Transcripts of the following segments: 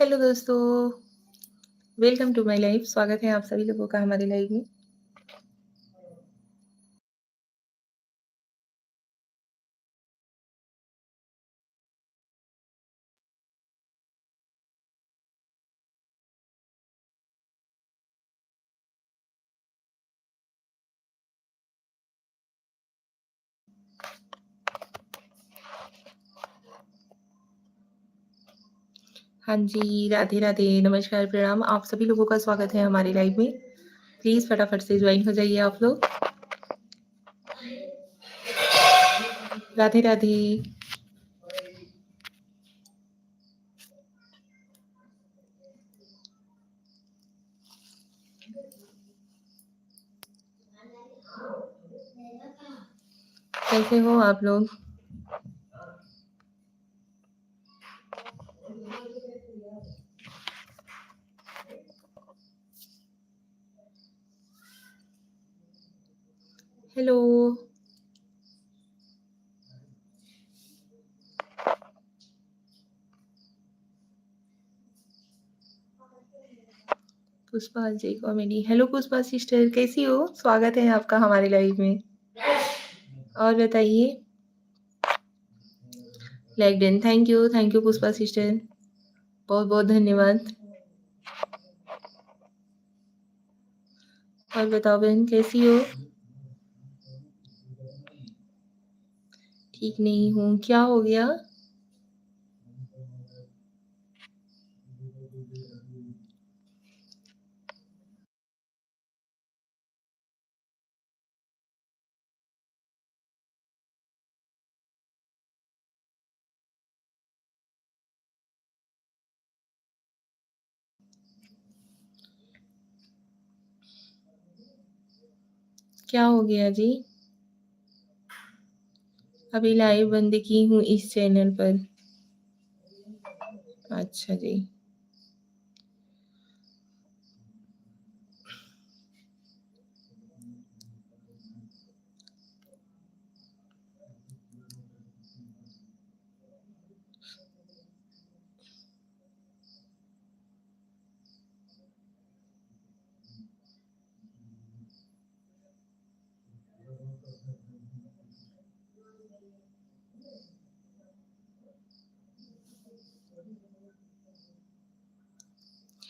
Hello दोस्तों, welcome to my life. स्वागत है आप सभी लोगों का हमारी लाइफ में। हाँ जी, राधे राधे, नमस्कार, प्रणाम। आप सभी लोगों का स्वागत है हमारी लाइफ में। प्लीज़ फटाफट से ज्वाइन हो जाइए आप लोग। राधे राधे। कैसे हो आप लोग? Hello. Pushpa ji comedy. Hello Pushpa sister, कैसी हो? स्वागत है आपका हमारी लाइफ में। और बताइए। Like done. Thank you Pushpa sister, बहुत बहुत धन्यवाद। और बताओ बहन, कैसी हो? ठीक नहीं हूँ, क्या हो गया? क्या हो गया जी? अभी लाइव बंद की हूँ इस चैनल पर। अच्छा जी।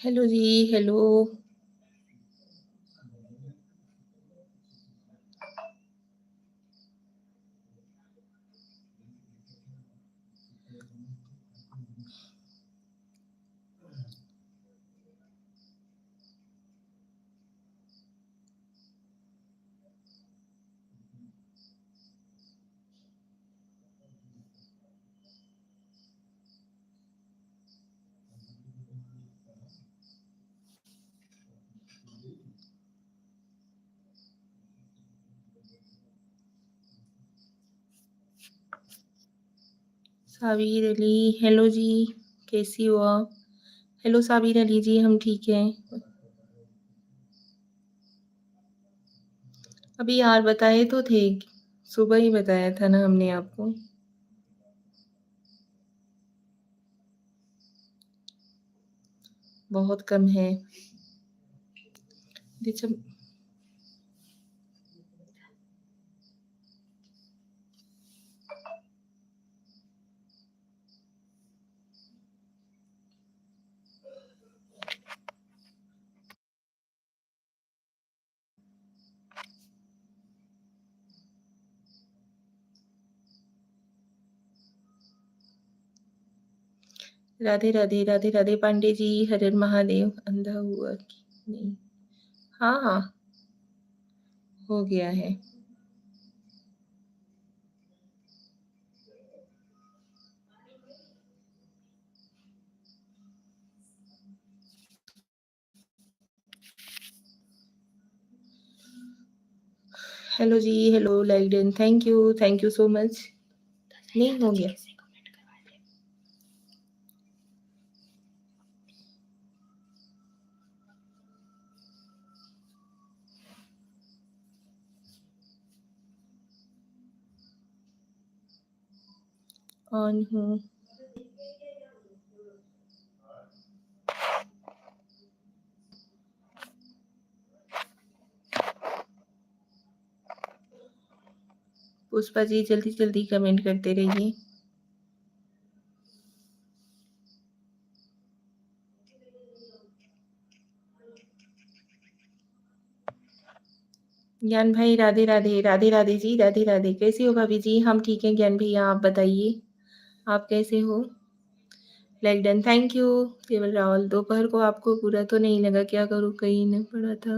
हेलो जी, हेलो। साबिर अली, हेलो जी, कैसी हो आप? हेलो साबिर अली जी, हम ठीक हैं। अभी यार बताए तो थे, सुबह ही बताया था ना हमने आपको। बहुत कम है। दिचम राधे राधे, राधे राधे पांडे जी, हर हर महादेव। अंधा हुआ कि नहीं? हाँ हाँ, हो गया है। हेलो जी, हेलो लाइडन, थैंक यू सो मच। नहीं हो गया। ऑन हूँ। पुष्पा जी जल्दी जल्दी कमेंट करते रहिए। ज्ञान भाई राधे राधे, राधे राधे जी, राधे राधे। कैसे हो भाभी जी? हम ठीक हैं ज्ञान भैया, आप बताइए आप कैसे हो? लाइक डन, थैंक यू केवल राहुल। दोपहर को आपको बुरा तो नहीं लगा? क्या करूँ, कहीं न पड़ा था,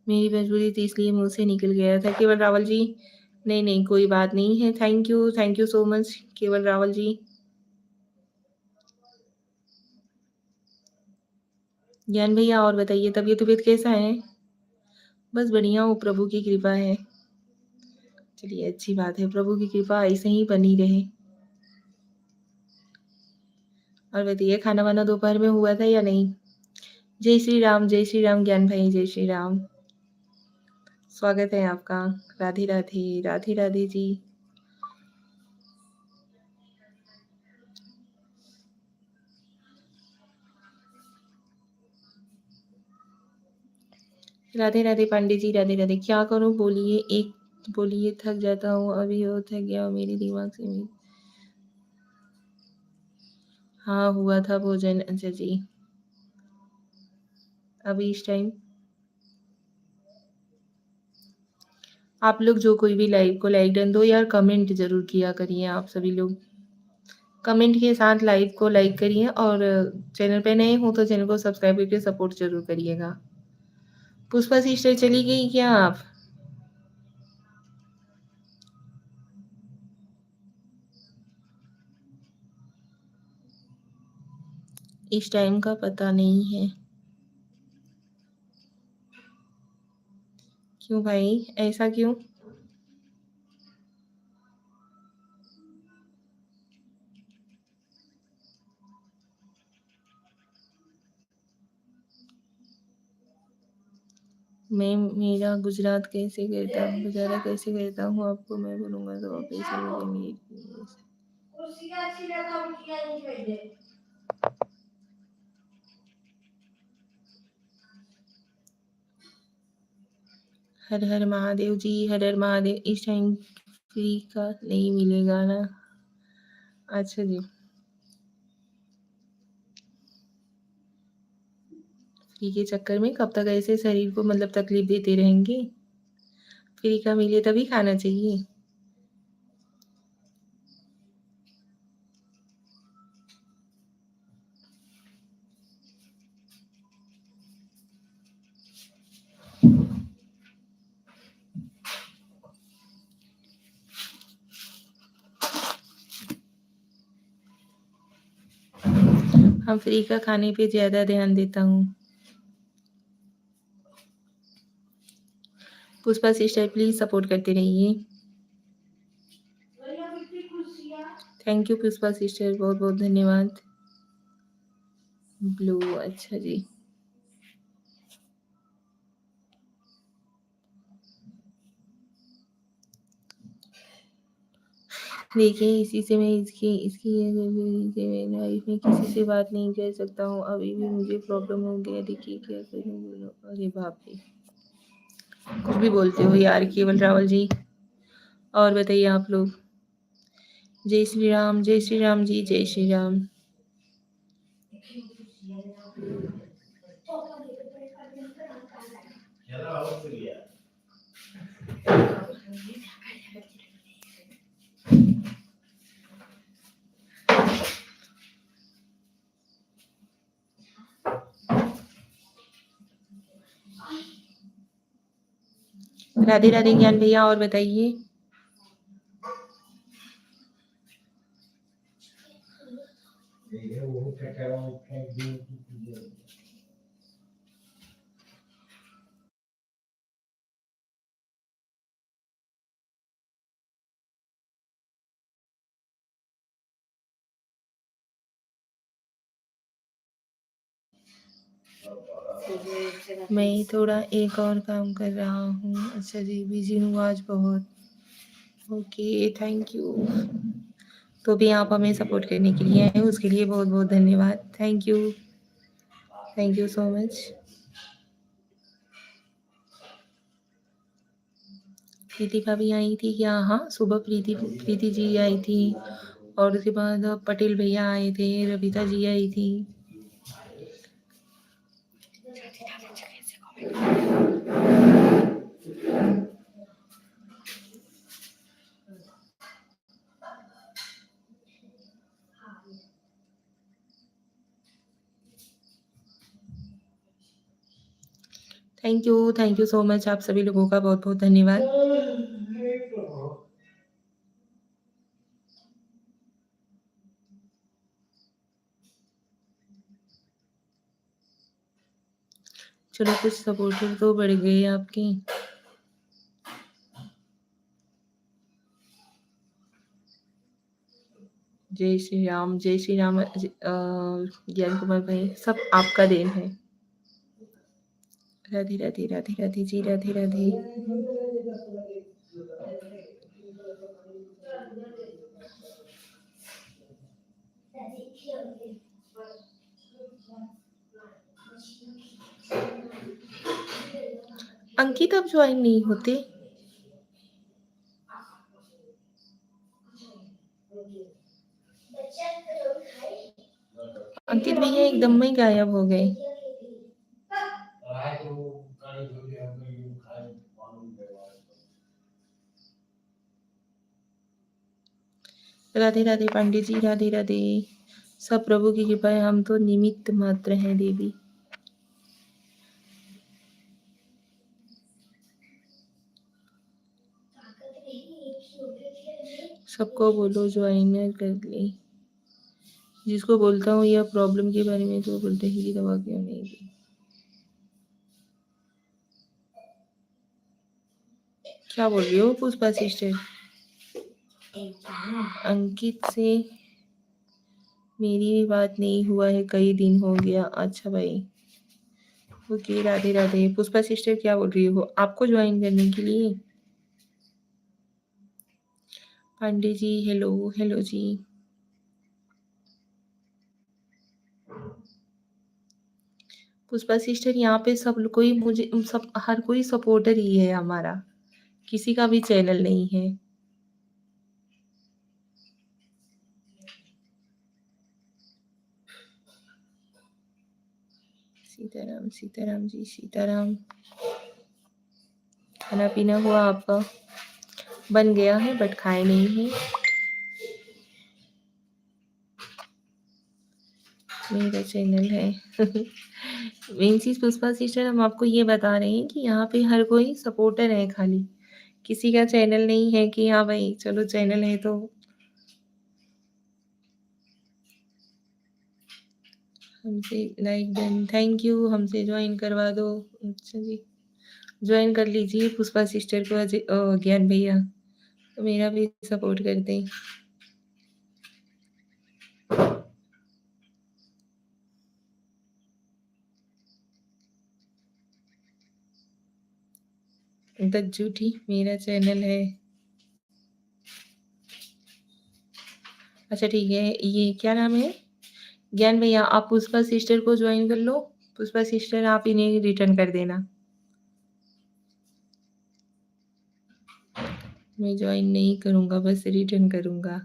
मेरी मजबूरी थी इसलिए मुँह से निकल गया था। केवल रावल जी, नहीं, नहीं कोई बात नहीं है। थैंक यू सो मच केवल रावल जी। ज्ञान भैया और बताइए तबीयत कैसा है? बस बढ़िया हूँ, प्रभु की कृपा है। चलिए अच्छी बात है, प्रभु की कृपा ऐसे ही बनी रहे। और बताइए खाना वाना दोपहर में हुआ था या नहीं? जय श्री राम ज्ञान भाई, जय श्री राम। स्वागत है आपका। राधे राधे, राधे राधे जी। राधे राधे पांडे जी, राधे राधे। क्या करूँ बोलिए, एक बोलिए, थक जाता हूँ अभी, और थक गया हूँ मेरे दिमाग से भी। हाँ हुआ था भोजन, अच्छा जी। अभी इस टाइम आप लोग जो कोई भी लाइव को लाइक डन दो यार, कमेंट जरूर किया करिए आप सभी लोग। कमेंट के साथ लाइव को लाइक करिए, और चैनल पे नए हो तो चैनल को सब्सक्राइब करके सपोर्ट जरूर करिएगा। पुष्पा सिस्टर चली गई क्या आप? इस टाइम का पता नहीं है। क्यों भाई, ऐसा क्यों? मैं मेरा गुजरात कैसे करता हूँ, गुजारा कैसे करता हूँ आपको मैं बोलूँगा तो आप ऐसे बोलेंगे। हर हर महादेव जी, हर हर महादेव। इस टाइम फ्री का नहीं मिलेगा ना? अच्छा जी। फ्री के चक्कर में कब तक ऐसे शरीर को मतलब तकलीफ देते रहेंगे? फ्री का मिले तभी खाना चाहिए। हम फ्री का खाने पे ज़्यादा ध्यान देता हूँ। पुष्पा सिस्टर प्लीज़ सपोर्ट करते रहिए। थैंक यू पुष्पा सिस्टर, बहुत बहुत धन्यवाद। ब्लू, अच्छा जी। देखिए इसी से मैं इसकी इसकी से मैं लाइफ में किसी से बात नहीं कर सकता हूँ, अभी भी मुझे प्रॉब्लम हो गया। देखिए क्या करूँ बोलो। अरे बाप रे, कुछ भी बोलते हो यार केवल रावल जी। और बताइए आप लोग। जय श्री राम, जय श्री राम जी, जय श्री राम। राधे राधे ज्ञान भैया, और बताइए। मैं थोड़ा एक और काम कर रहा हूँ। अच्छा जी, बिजी हूँ आज बहुत। Okay, thank you. तो भी आप हमें सपोर्ट करने के लिए आए हो, उसके लिए बहुत बहुत धन्यवाद। Thank you so much. Preeti भाभी आई थी क्या? हाँ, सुबह प्रीति प्रीति जी आई थी और उसके बाद पटेल भैया आए थे, रविता जी आई थी। थैंक यू सो मच आप सभी लोगों का बहुत-बहुत धन्यवाद। चलो कुछ सपोर्टर तो बढ़ गए आपके। जय श्री राम, जय श्री राम ज्ञान कुमार भाई, सब आपका देन है। राधे राधे राधे राधे जी, राधे राधे। अंकित अब ज्वाइन नहीं होते। अंकित भैया एकदम में गायब हो गए। राधे राधे पांडे जी, राधे राधे। सब प्रभु की कृपा है, हम तो निमित्त मात्र हैं देवी। सबको बोलो ज्वाइन कर ले। जिसको बोलता हूँ यह प्रॉब्लम के बारे में तो बोलते हैं कि दवा क्यों नहीं दी। क्या बोल रही हो पुष्पा सिस्टर? अंकित से मेरी भी बात नहीं हुआ है, कई दिन हो गया। अच्छा भाई, ओके। राधे राधे। पुष्पा सिस्टर क्या बोल रही हो? आपको ज्वाइन करने के लिए? पांडे जी हेलो, हेलो जी। पुष्पा सिस्टर यहाँ पे सब कोई मुझे सब हर कोई सपोर्टर ही है हमारा, किसी का भी चैनल नहीं है। सीताराम सीताराम जी, सीताराम। खाना पीना हुआ आपका? बन गया है बट खाए नहीं है। मेरा चैनल है। मेन चीज पुष्पा सिस्टर हम आपको ये बता रहे हैं कि यहाँ पे हर कोई सपोर्टर है, खाली किसी का चैनल नहीं है कि हाँ भाई चलो चैनल है तो हमसे लाइक डन। थैंक यू, हमसे ज्वाइन करवा दो। अच्छा जी, ज्वाइन कर लीजिए पुष्पा सिस्टर को। अजय ज्ञान भैया तो मेरा भी सपोर्ट कर दें। दज्जूठी मेरा चैनल है। अच्छा ठीक है, ये क्या नाम है? ज्ञान भैया आप पुष्पा सिस्टर को ज्वाइन कर लो। पुष्पा सिस्टर आप इन्हें रिटर्न कर देना। मैं ज्वाइन नहीं करूँगा, बस रिटर्न करूँगा।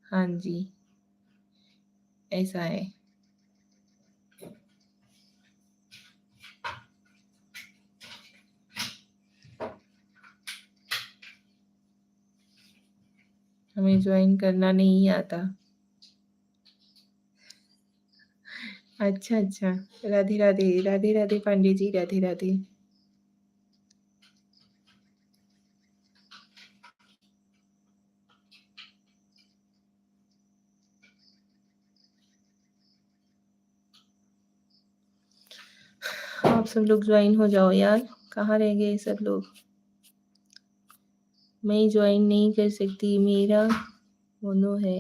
हाँ जी, ऐसा है। हमें ज्वाइन करना नहीं आता। अच्छा अच्छा। राधे राधे, राधे राधे पांडे जी, राधे राधे। आप सब लोग ज्वाइन हो जाओ यार, कहाँ रह गए सब लोग? मैं ज्वाइन नहीं कर सकती, मेरा मोनो है।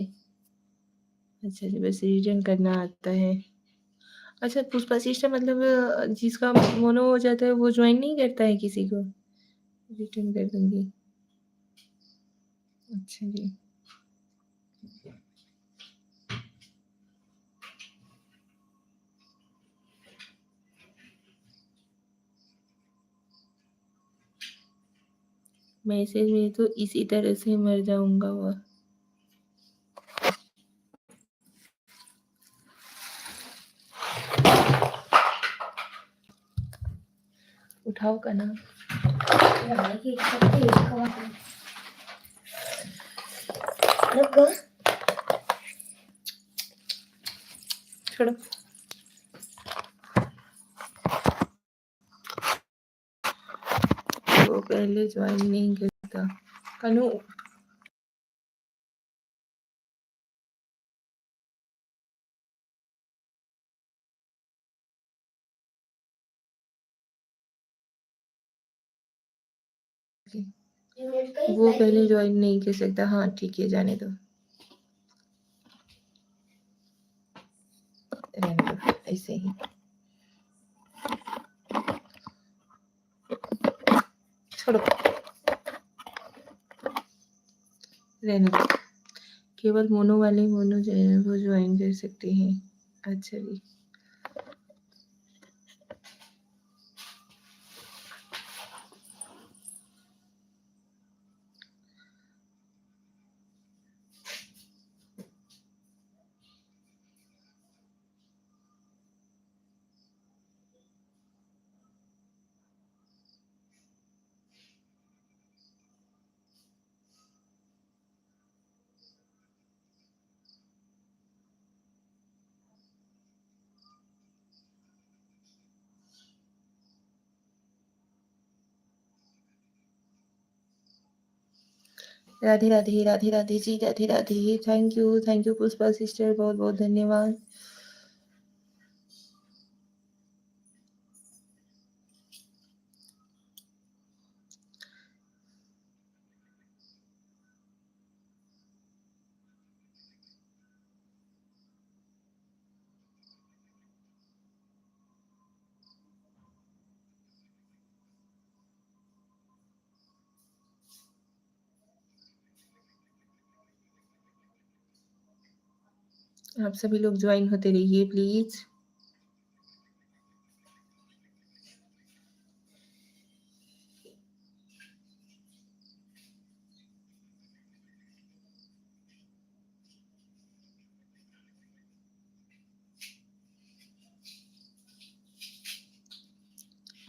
अच्छा जी, बस रिटर्न करना आता है। अच्छा पुष्पा सिस्टर मतलब जिसका मोनो हो जाता है वो ज्वाइन नहीं करता है किसी को? रिटर्न कर दूंगी। अच्छा जी। मैसेज में तो इसी तरह से मर जाऊँगा वह। उठाओ का ना। छोड़ो। वो पहले ज्वाइन नहीं करता। कनू वो पहले ज्वाइन नहीं कर सकता। हाँ ठीक है, जाने दो, रहने दो ऐसे ही। छोड़ो, रहने दो। केवल मोनो वाले मोनो जो है वो ज्वाइन कर सकते हैं। अच्छा जी, Radhe Radhe, Radhe Radhe ji, Radhe Radhe. Thank you Pushpa sister, बहुत बहुत धन्यवाद। आप सभी लोग ज्वाइन होते रहिए प्लीज।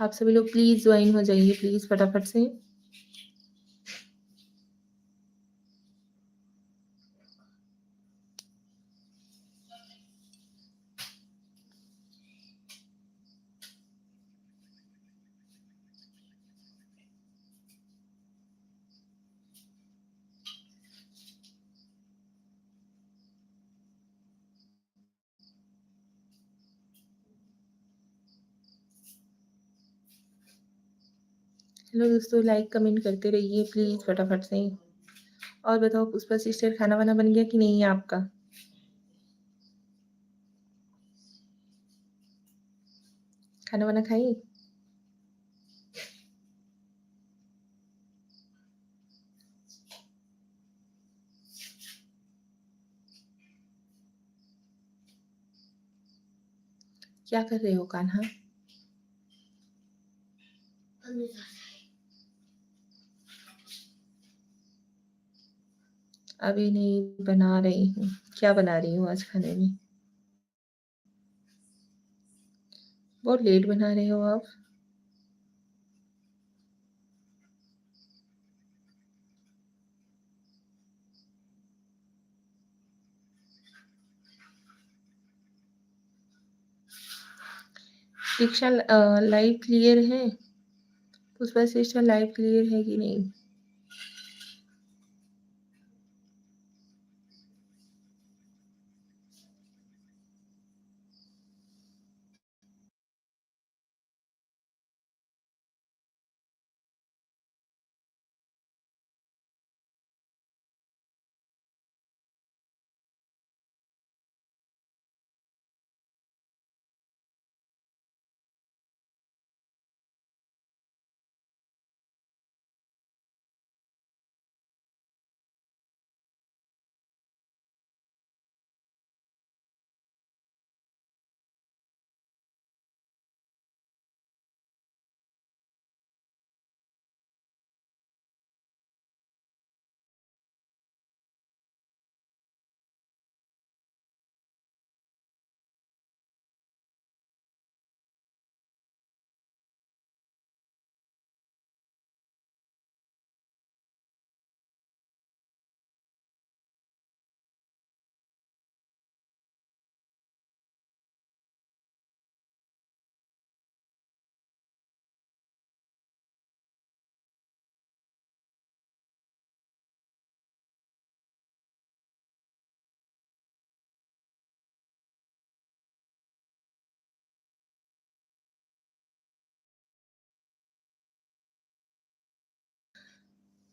आप सभी लोग प्लीज ज्वाइन हो जाइए प्लीज फटाफट से। हेलो दोस्तों, लाइक कमेंट करते रहिए प्लीज फटाफट से। और बताओ पुष्पा सिस्टर, खाना वाना बन गया कि नहीं है आपका? खाना वाना खाई? क्या कर रहे हो कान्हा? अभी नहीं बना रही हूँ। क्या बना रही हूँ आज खाने में? बहुत लेट बना रहे हो आप। दीक्षा लाइव क्लियर है? पुष्पा सिस्टर लाइव क्लियर है कि नहीं?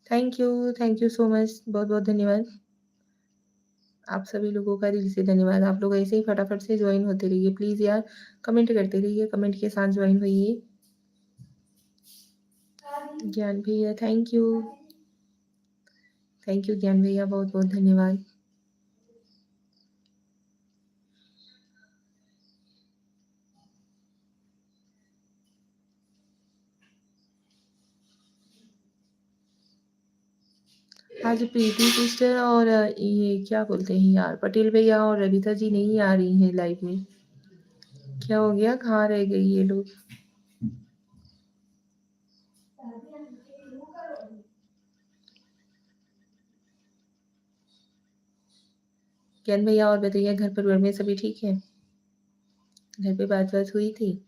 Thank you so much. बहुत-बहुत धन्यवाद। आप सभी लोगों का दिल से धन्यवाद। आप लोग ऐसे ही फटाफट से जॉइन होते रहिए प्लीज़ यार, कमेंट करते रहिए, कमेंट के साथ जॉइन होइए। ज्ञान भैया थैंक यू ज्ञान भैया, बहुत-बहुत धन्यवाद। आज प्रीति सिस्टर और ये क्या बोलते हैं यार, पटेल भैया और रविता जी नहीं आ रही हैं लाइव में। क्या हो गया? कहाँ रह गई ये लोग? ज्ञान भैया और बताइए, घर परिवार में सभी ठीक है? घर पे बात-वात हुई थी?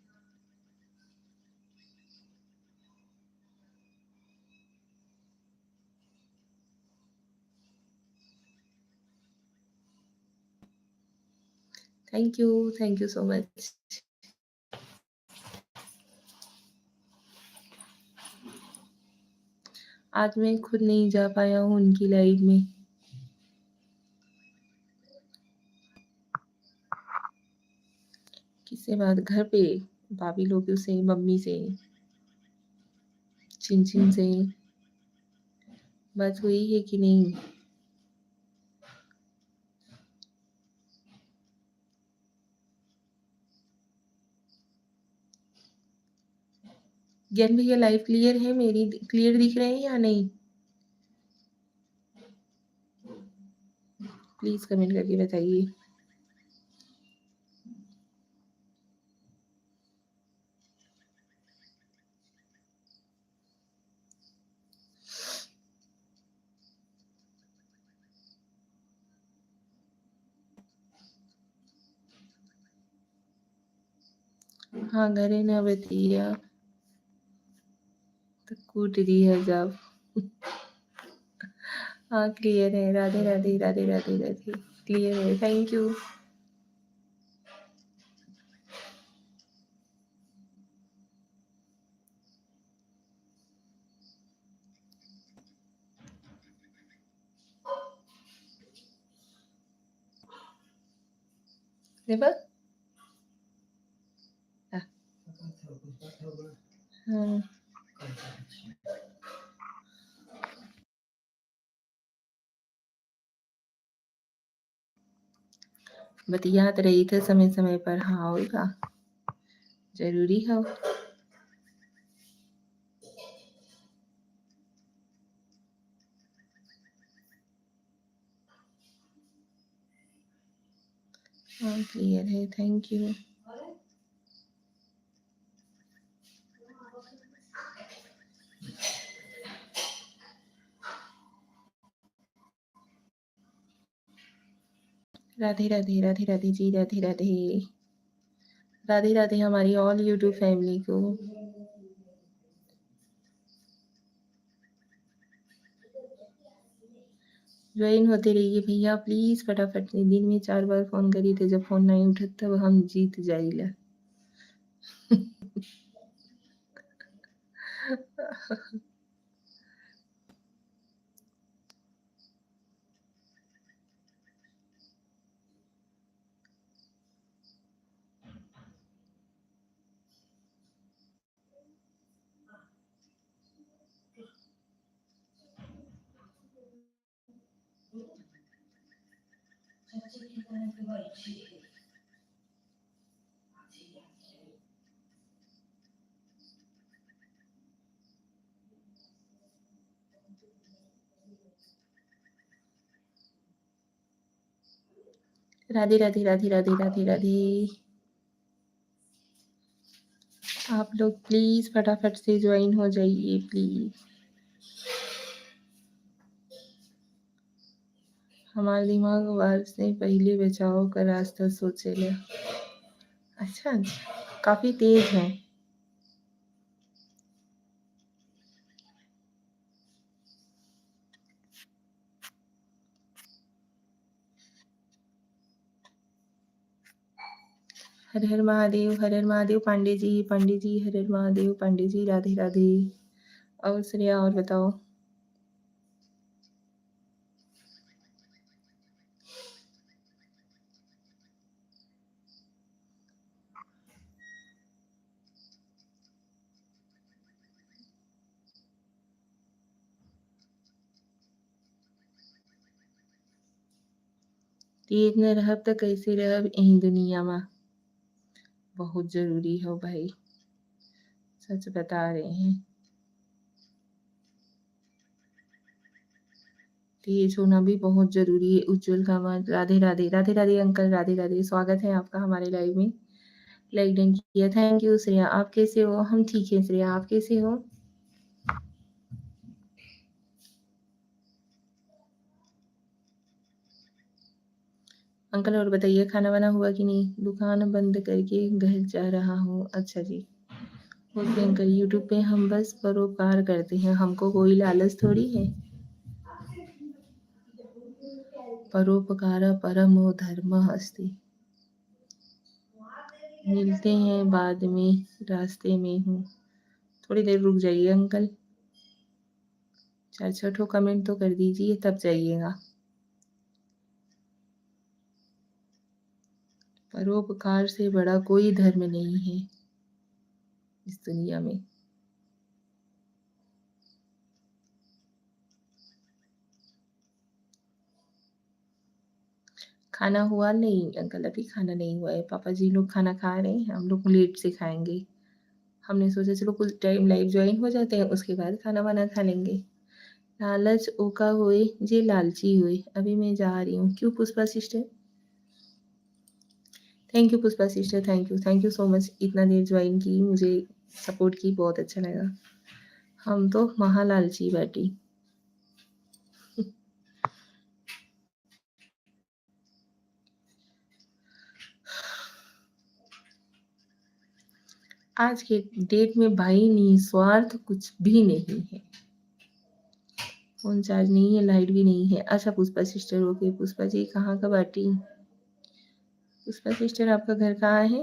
Thank you so much. आज मैं खुद नहीं जा पाया हूँ उनकी लाइव में। किससे बात? घर पे भाभी लोगों से, मम्मी से, चिन-चिन से बात हुई है कि नहीं? ज्ञान भैया लाइव क्लियर है मेरी? क्लियर दिख रहे हैं या नहीं? प्लीज़ कमेंट करके बताइए। हाँ, घरे ना बतिया तो कूट दी है जब। हाँ, क्लियर है। राधे, राधे, राधे, राधे, राधे। क्लियर है, थैंक यू। देखा? हाँ। बतियात रही थे समय-समय पर। हाँ, होगा। ज़रूरी है। हाँ, क्लियर है, थैंक यू। राधे, राधे, राधे, राधे जी, राधे, राधे। राधे, राधे हमारी ऑल यूट्यूब फैमिली को। जॉइन होते रहिए भैया प्लीज़ फटाफट से। दिन में 4 बार फ़ोन करी थे, जब फ़ोन नहीं उठत तब हम जीत जाइला। राधे, राधे, राधे, राधे, राधे, राधे। आप लोग प्लीज़ फटाफट से जॉइन हो जाइए प्लीज़। हमारा दिमाग वार से पहले बचाव का रास्ता सोचेला। अच्छा, अच्छा। काफ़ी तेज़ हैं। हर हर महादेव, हर हर महादेव पांडे जी, हर हर महादेव पांडे जी, राधे, राधे। और श्रेया और बताओ? तेज न रहब त कैसे रहब यही दुनिया में। बहुत ज़रूरी हो भाई, सच बता रहे हैं। तेज होना भी बहुत ज़रूरी है। उज्जवल कामत, राधे राधे, राधे राधे अंकल, राधे राधे, स्वागत है आपका हमारे लाइव में। लाइक डन किया, थैंक यू श्रेया। आप कैसे हो? हम ठीक हैं श्रेया, आप कैसे हो? अंकल और बताइए, खाना वाना हुआ कि नहीं? दुकान बंद करके घर जा रहा हूँ। अच्छा जी, ओके अंकल। यूट्यूब पे हम बस परोपकार करते हैं, हमको कोई लालच थोड़ी है। परोपकार परमो धर्मः अस्ति। मिलते हैं बाद में, रास्ते में हूँ। थोड़ी देर रुक जाइए अंकल, 4-6 ठो कमेंट तो कर दीजिए तब जाइएगा। परोपकार से बड़ा कोई धर्म नहीं है इस दुनिया में। खाना हुआ नहीं अंकल? अभी खाना नहीं हुआ है, पापा जी लोग खाना खा रहे हैं, हम लोग लेट से खाएंगे। हमने सोचा चलो कुछ टाइम लाइव ज्वाइन हो जाते हैं, उसके बाद खाना वाना खा लेंगे। लालच ओका होए जे लालची होए। अभी मैं जा रही हूँ। क्यों Pushpa sister? Thank you Pushpa sister, thank you so much. इतना देर ज्वाइन की, मुझे सपोर्ट की, बहुत अच्छा लगा। हम तो महालालची बैठी। आज के डेट में भाई निस्वार्थ कुछ भी नहीं है। फोन चार्ज नहीं है, लाइट भी नहीं है। अच्छा पुष्पा सिस्टर, ओके। पुष्पा जी कहाँ का बाटी? पुष्पा सिस्टर आपका घर कहाँ है?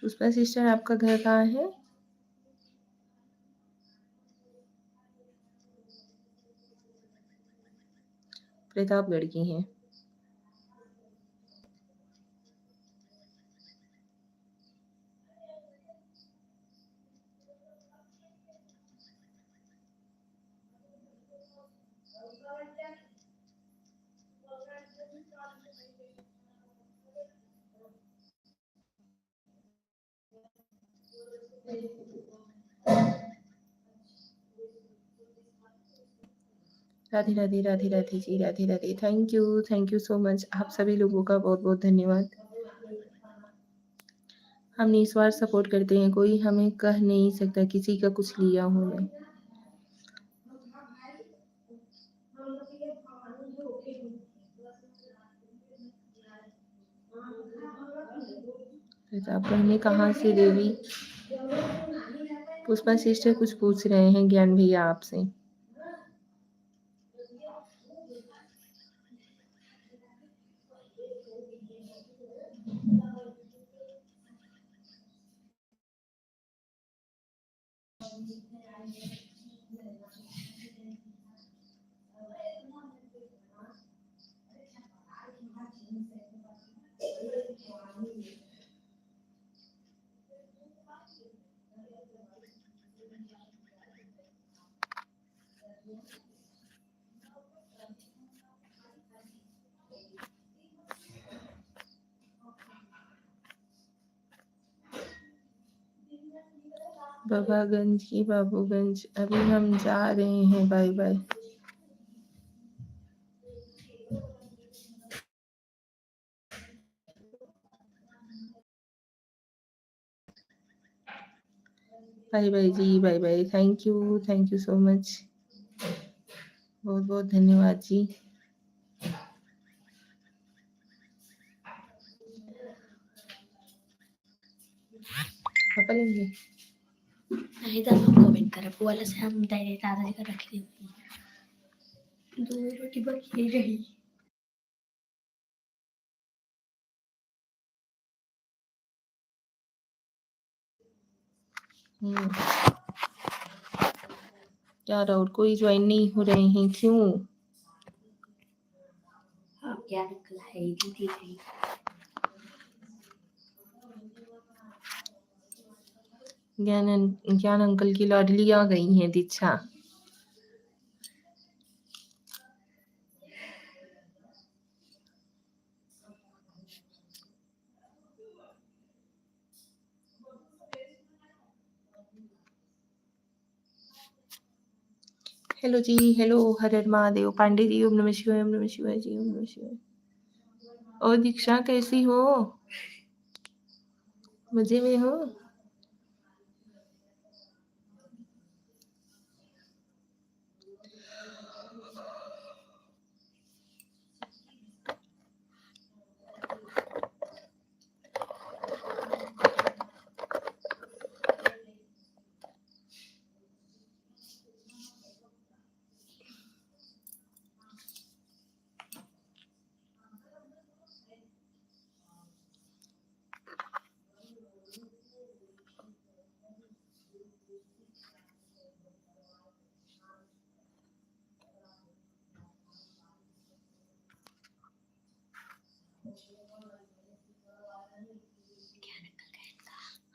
पुष्पा सिस्टर आपका घर कहाँ है? प्रतापगढ़ की हैं। Radhe Radhe, Radhe Radhe ji, Radhe Radhe. Thank you so much. आप सभी लोगों का बहुत बहुत धन्यवाद। हम निस्वार्थ सपोर्ट करते हैं, कोई हमें कह नहीं सकता किसी का कुछ लिया हूँ मैं। प्रतापगढ़ में कहाँ से देवी? पुष्पा सिस्टर कुछ पूछ रहे हैं ज्ञान भैया आपसे। बाबागंज की बाबूगंज। अभी हम जा रहे हैं, बाय बाय। बाय बाय जी, bye bye. Thank you so much. बहुत बहुत धन्यवाद जी। पापा लेंगे। नहीं तो हम कमेंट करें वाला से हम डायरेक्ट दादाजी का रख देंगे। 2 रोटी बची रही। यार और कोई ज्वाइन नहीं हो रहे हैं, क्यों? हाँ क्या निकला है दीदी नहीं। ज्ञान अंकल की लाडली आ गई हैं दीक्षा। हेलो जी, हेलो, हर हर महादेव। पांडे जी, ओम नमः शिवाय, ओम नमः शिवाय जी, ओम नमः शिवाय। और दीक्षा कैसी हो? मजे में हो?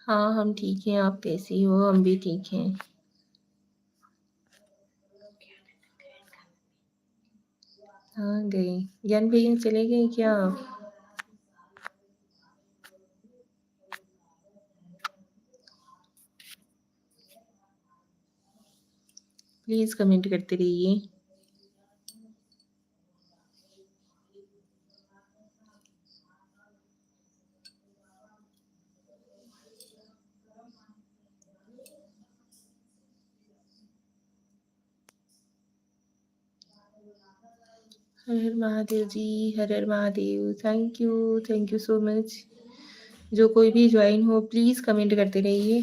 हाँ, हम ठीक हैं। आप कैसी हो? हम भी ठीक हैं। हाँ, गए। ज्ञान भैया चले गए क्या? प्लीज़ कमेंट करते रहिए। हर हर महादेव जी, हर हर Mahadev. Thank you so much. जो कोई भी ज्वाइन हो प्लीज़ कमेंट करते रहिए।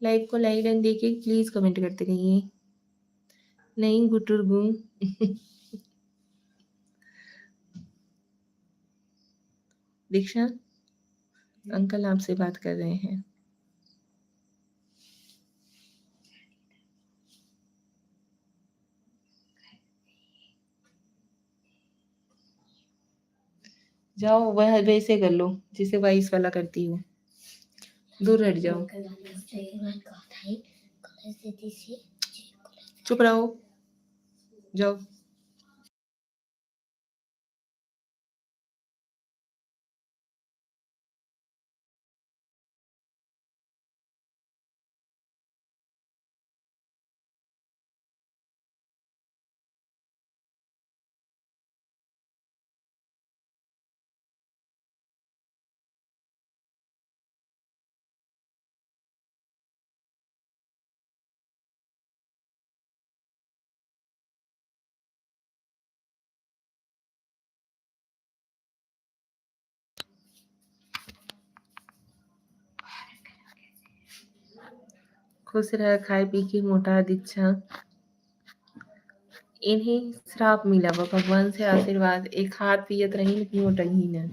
लाइव को लाइक एंड देके प्लीज़ कमेंट करते रहिए। नहीं गुटुरगू। दीक्षा, अंकल आपसे बात कर रहे हैं। जाओ वह वैसे कर लो जिसे वॉइस वाला करती हो। दूर हट जाओ। चुप रहो। जाओ। खुश रह, खाए पी के मोटा दीक्षा। इन्हें श्राप मिला बा भगवान से आशीर्वाद। एक हाथ पियत रही लेकिन मोटही न।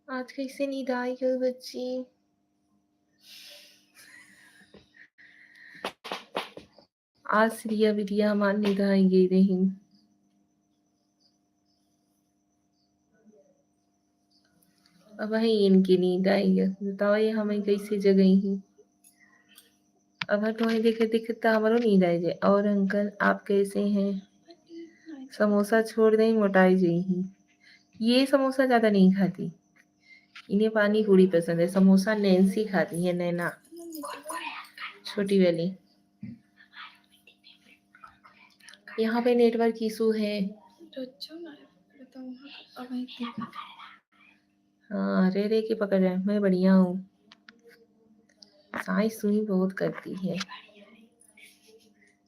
आज कैसे नींद आई हो बच्ची? आज श्रिया विद्या मान नींद आई गई रही। अब वही इनकी नींद आई है। बताओ ये हमें कैसे जगई ही। अब तुम्हें देखे दिखता हमारो नींद आई जाए। और अंकल आप कैसे हैं? समोसा छोड़ दें मोटाई जाई। ये समोसा ज्यादा नहीं खाती। इन्हें पानी पूरी पसंद है। समोसा नैन्सी खाती है, नैना छोटी वाली। यहाँ पे नेटवर्क इशू है। हाँ, रे रे के पकड़ रहे हैं। मैं बढ़िया हूँ। साई सुई बहुत करती है।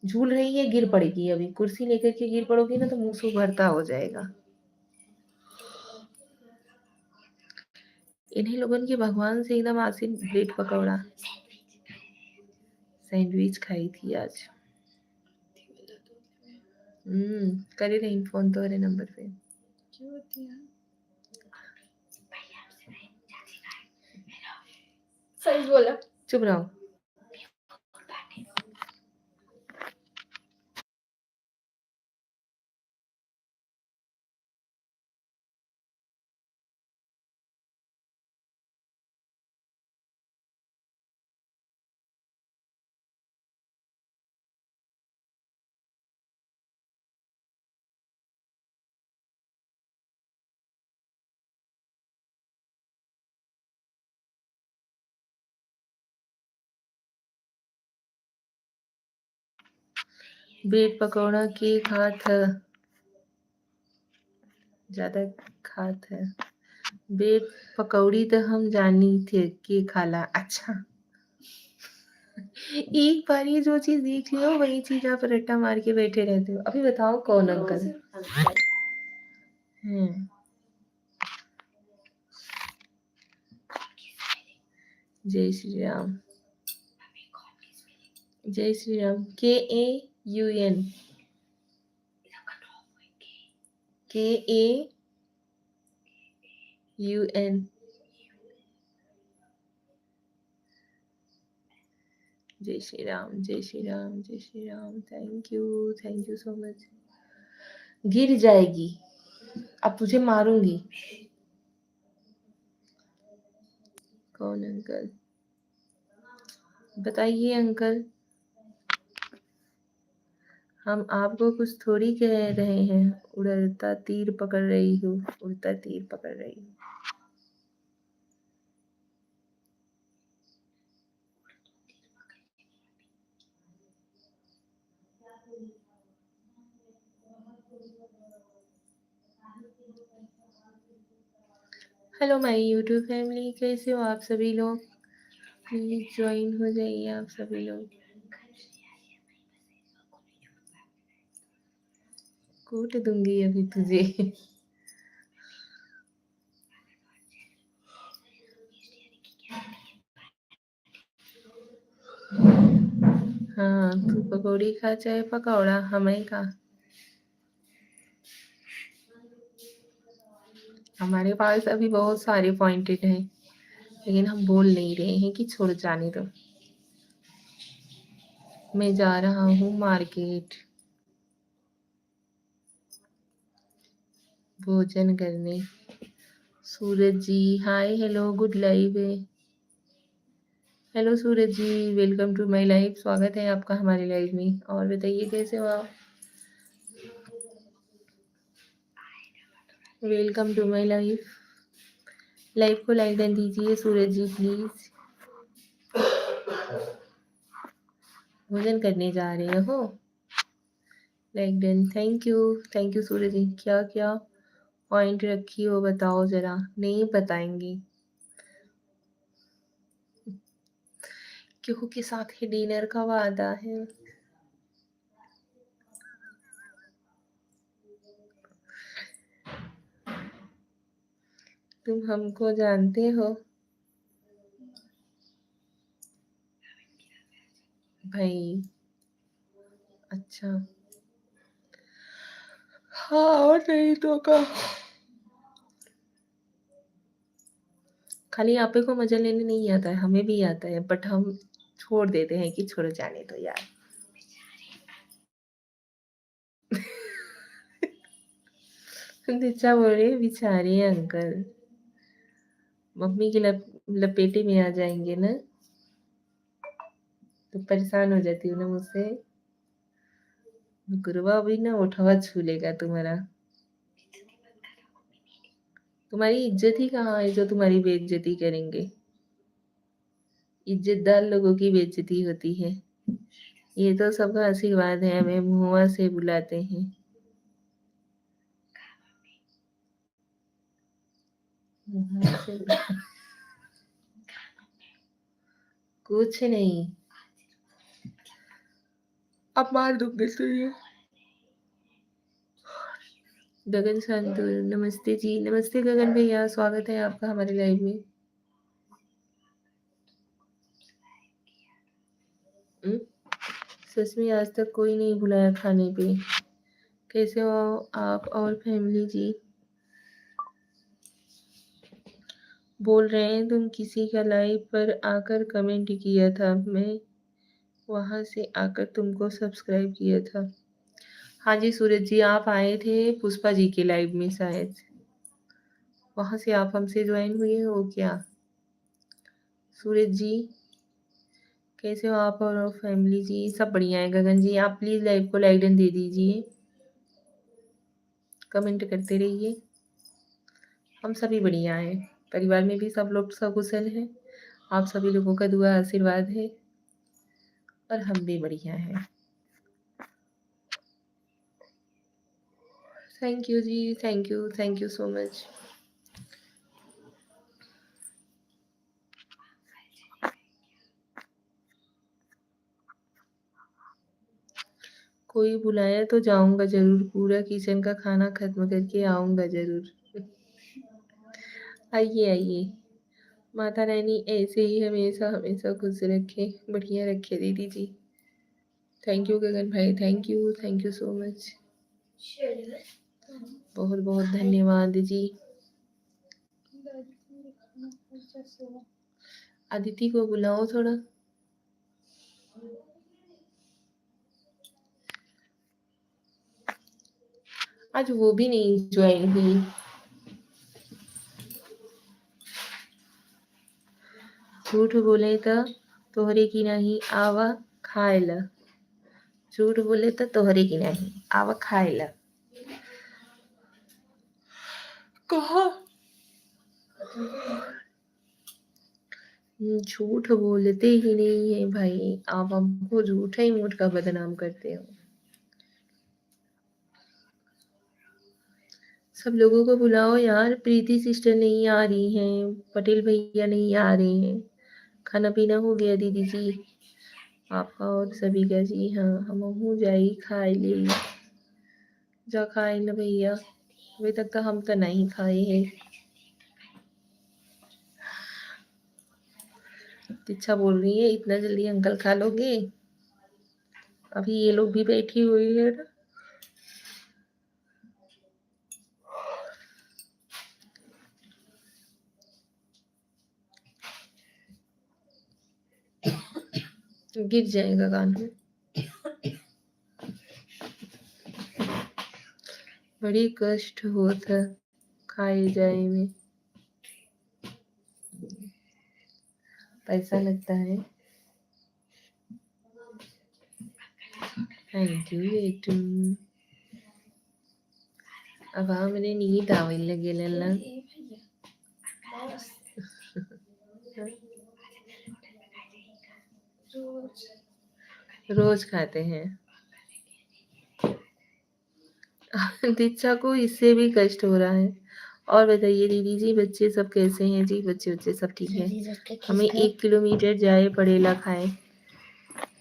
झूल रही है, गिर पड़ेगी। अभी कुर्सी लेकर के गिर पड़ोगी ना तो मुंह से भरता हो जाएगा। इन्हीं लोगों के भगवान से एकदम आसिन ब्रेड पकौड़ा सैंडविच खाई थी आज। करे रही फोन तोहरे नंबर पे। सही बोला। चुप रहो। ब्रेड पकौड़ा के खात ह ज़्यादा खात है। ब्रेड पकौड़ी तो हम जानी थे के खाला। अच्छा एक बार ये जो चीज़ देख लियो वही चीज़ आप रट्टा मार के बैठे रहते हो। अभी बताओ कौन अंकल? हम्म जय श्री राम। जय श्री राम। KAUN KAUN जय श्री राम, जय श्री राम, जय Shri Ram. Thank you so much. गिर जाएगी, अब तुझे मारूंगी। कौन अंकल? बताइए अंकल। हम आपको कुछ थोड़ी कह रहे हैं। उड़ता तीर पकड़ रही हूँ, उड़ता तीर पकड़ रही हूँ। हेलो माय यूट्यूब फैमिली, कैसे हो आप सभी लोग? प्लीज ज्वाइन हो जाइए आप सभी लोग। कूट दूंगी अभी तुझे। हाँ तू पकौड़ी खा चाहे पकौड़ा, हमें का। हमारे पास अभी बहुत सारे पॉइंटेड हैं, लेकिन हम बोल नहीं रहे हैं कि छोड़ जाने दो। मैं जा रहा हूँ मार्केट भोजन करने। Suraj ji hi, hello, good live है। Hello Suraj ji, welcome to my live. स्वागत है आपका हमारे लाइव में। और बताइए कैसे हो आप? Welcome to my live. Live को लाइक डन दीजिए सूरज जी प्लीज। भोजन करने जा रहे हो? Like done, thank you Suraj ji. क्या क्या पॉइंट रखी हो बताओ जरा। नहीं बताएंगे क्यों के साथ ही डिनर का वादा है। तुम हमको जानते हो भाई? अच्छा हाँ, और नहीं तो का। खाली आप ही को मजा लेने नहीं आता है, हमें भी आता है, बट हम छोड़ देते हैं कि छोड़ो जाने दो यार। अच्छा बोल रहे बेचारे अंकल, मम्मी की लपेटे में आ जाएंगे ना तो परेशान हो जाती हूँ ना मुझसे। गुरुआ भी ना उठावा छू लेगा तुम्हारा। तुम्हारी इज्जत ही कहाँ है जो तुम्हारी बेइज्जती करेंगे? इज्जतदार लोगों की बेइज्जती होती है। ये तो सबका आशीर्वाद है, हमें मुआ से बुलाते हैं। मुआ से कुछ नहीं, अब मार दूंगे तुझे। गगन संतु नमस्ते जी। नमस्ते गगन भैया, स्वागत है आपका हमारे लाइव में। सच में आज तक कोई नहीं बुलाया खाने पे। कैसे हो आप और फैमिली जी? बोल रहे हैं तुम किसी का लाइव पर आकर कमेंट किया था, मैं वहां से आकर तुमको सब्सक्राइब किया था। हाँ जी सूरज जी, आप आए थे पुष्पा जी के लाइव में शायद, वहां से आप हमसे ज्वाइन हुए हो क्या? सूरज जी कैसे हो आप और फैमिली जी? सब बढ़िया है। गगन जी आप प्लीज लाइव को लाइक डन दे दीजिए, कमेंट करते रहिए। हम सभी बढ़िया हैं, परिवार में भी सब लोग सकुशल हैं। आप सभी लोगों का दुआ आशीर्वाद है और हम भी बढ़िया हैं। थैंक यू जी, थैंक यू सो मच। कोई बुलाया तो जाऊँगा ज़रूर, पूरा किचन का खाना ख़त्म करके आऊँगा ज़रूर। आइए, आइए। माता रानी ऐसे ही हमेशा खुश रखे, बढ़िया रखे दीदी जी। थैंक यू गगन भाई, थैंक यू सो मच। बहुत धन्यवाद जी। अदिति को बुलाओ थोड़ा। आज वो भी नहीं ज्वाइन हुई। झूठ बोले तो तोहरे की नहीं आवा खाए ला। झूठ बोले तो तोहरे की नहीं आवा खाए ला। कहा झूठ बोलते ही नहीं है भाई, आप हमको झूठा ही मूठ का बदनाम करते हो। सब लोगों को बुलाओ यार, प्रीति सिस्टर नहीं आ रही हैं, पटेल भैया नहीं आ रहे हैं। खाना पीना हो गया दीदी जी आपका और सभी का? जी हाँ, हम जाई खाए ले जा खाए न भैया, अभी तक तो हम तो नहीं खाए हैं। तिच्छा बोल रही है इतना जल्दी अंकल खा लोगे? अभी ये लोग भी बैठी हुई है ना। गिर जाएगा कान में। बड़ी कष्ट होता खाए जाए में, पैसा लगता है। थैंक यू बेटू। अब हमने नींद आवे लगे लल्ला। रोज खाते हैं। दीक्षा को इससे भी कष्ट हो रहा है। और बताइए दीदी जी, बच्चे सब कैसे हैं जी? बच्चे सब ठीक है? हमें 1 किलोमीटर जाए पड़ेला खाए।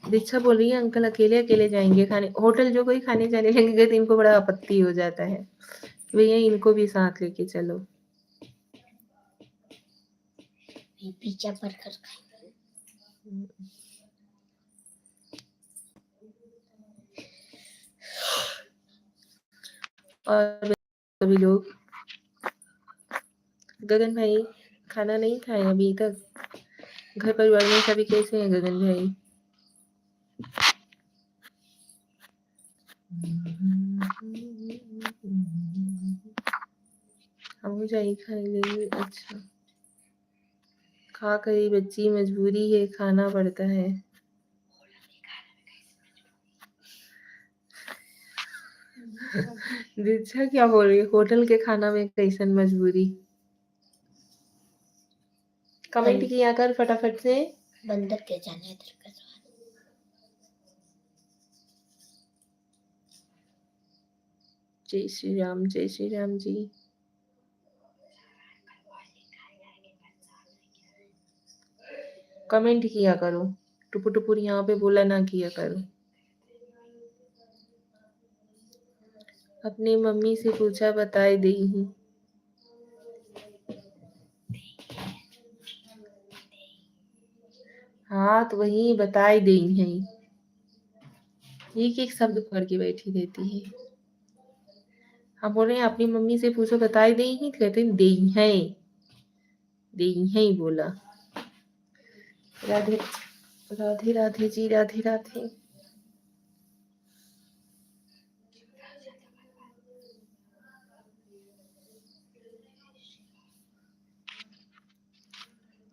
दीक्षा बोल रही है अंकल अकेले अकेले जाएंगे खाने, होटल जो कोई खाने जाने लगेगा तो इनको बड़ा आपत्ति हो जाता है, भैया इनको भी साथ लेके चलो। पिज्जा बर्गर और सभी लोग, गगन भाई खाना नहीं खाए अभी तक? घर परिवार में सभी कैसे हैं गगन भाई? हम जाई खाएंगे। अच्छा, खा करी बच्ची, मजबूरी है, खाना पड़ता है। दीक्षा क्या बोल रही है, होटल के खाना में कैसन मजबूरी? कमेंट किया कर फटाफट से। बंदर के जाने इधर का जय श्री राम जी। कमेंट किया करो, टुपुर टुपुर यहाँ पे बोला ना किया करो। अपनी मम्मी से पूछा बताए दी ही। हाँ तो वही बताए दी है, एक शब्द पकड़ के बैठी रहती है। हम बोल रहे हैं अपनी मम्मी से पूछो बताए दी ही, तो कहते हैं दे ही बोला। राधे राधे राधे जी, राधे राधे।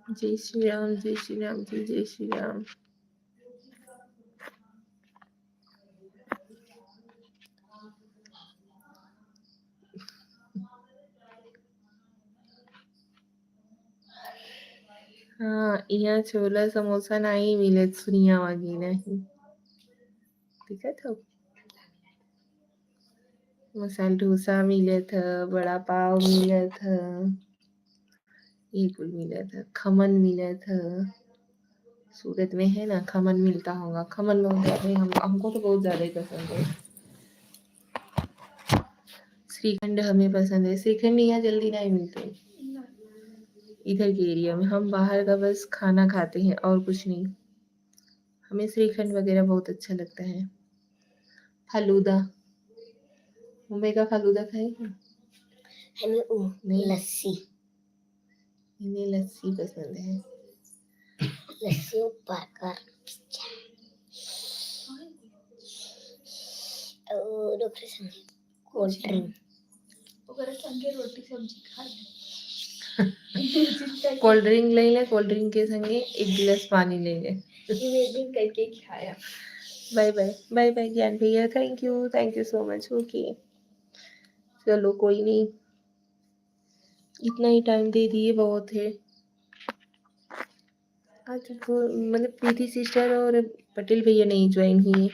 जय श्री राम जी, जय श्री राम। हाँ यहाँ छोला समोसा नहीं मिले, सुनिया वागी नहीं दिखा था। मसाला डोसा मिलत ह, वड़ा पाव मिलत ह, ये कुल मिलत ह, खमन मिलत ह। सूरत में है ना, खमन मिलता होगा। खमन बहुत ज़्यादा हमको तो बहुत ज़्यादा ही पसंद है। श्रीखंड हमें पसंद है। श्रीखंड यहाँ जल्दी नहीं मिलते इधर के एरिया में। हम बाहर का बस खाना खाते हैं और कुछ नहीं। हमें श्रीखंड वगैरह बहुत अच्छा लगता है। फालूदा, मुंबई का फालूदा खाए हैं? नहीं, लस्सी इन्हें लस्सी पसंद है। लस्सी बर्गर और कोल्ड ड्रिंक रोटी सब्जी खा कोल्ड ड्रिंक ले ले, कोल्ड ड्रिंक के संगे एक गिलास पानी ले ले। इमेजिन करके खाया। बाय बाय, बाय बाय ज्ञान भैया, thank you so much. Okay, चलो कोई नहीं, इतना ही टाइम दे दिए बहुत है। आज वो मतलब प्रीति सिस्टर और पटेल भैया नहीं ज्वाइन हुए।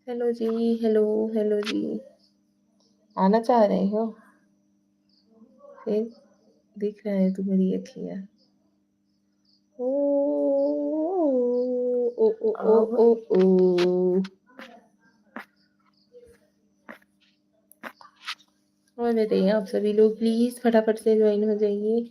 हेलो जी, हेलो हेलो जी, आना चाह रहे हो? फिर दिख रहा है तुम्हारी अखियाँ। ओ ओ ओ ओ ओ ओ। और बताइए आप सभी लोग प्लीज फटाफट से ज्वाइन हो जाइए।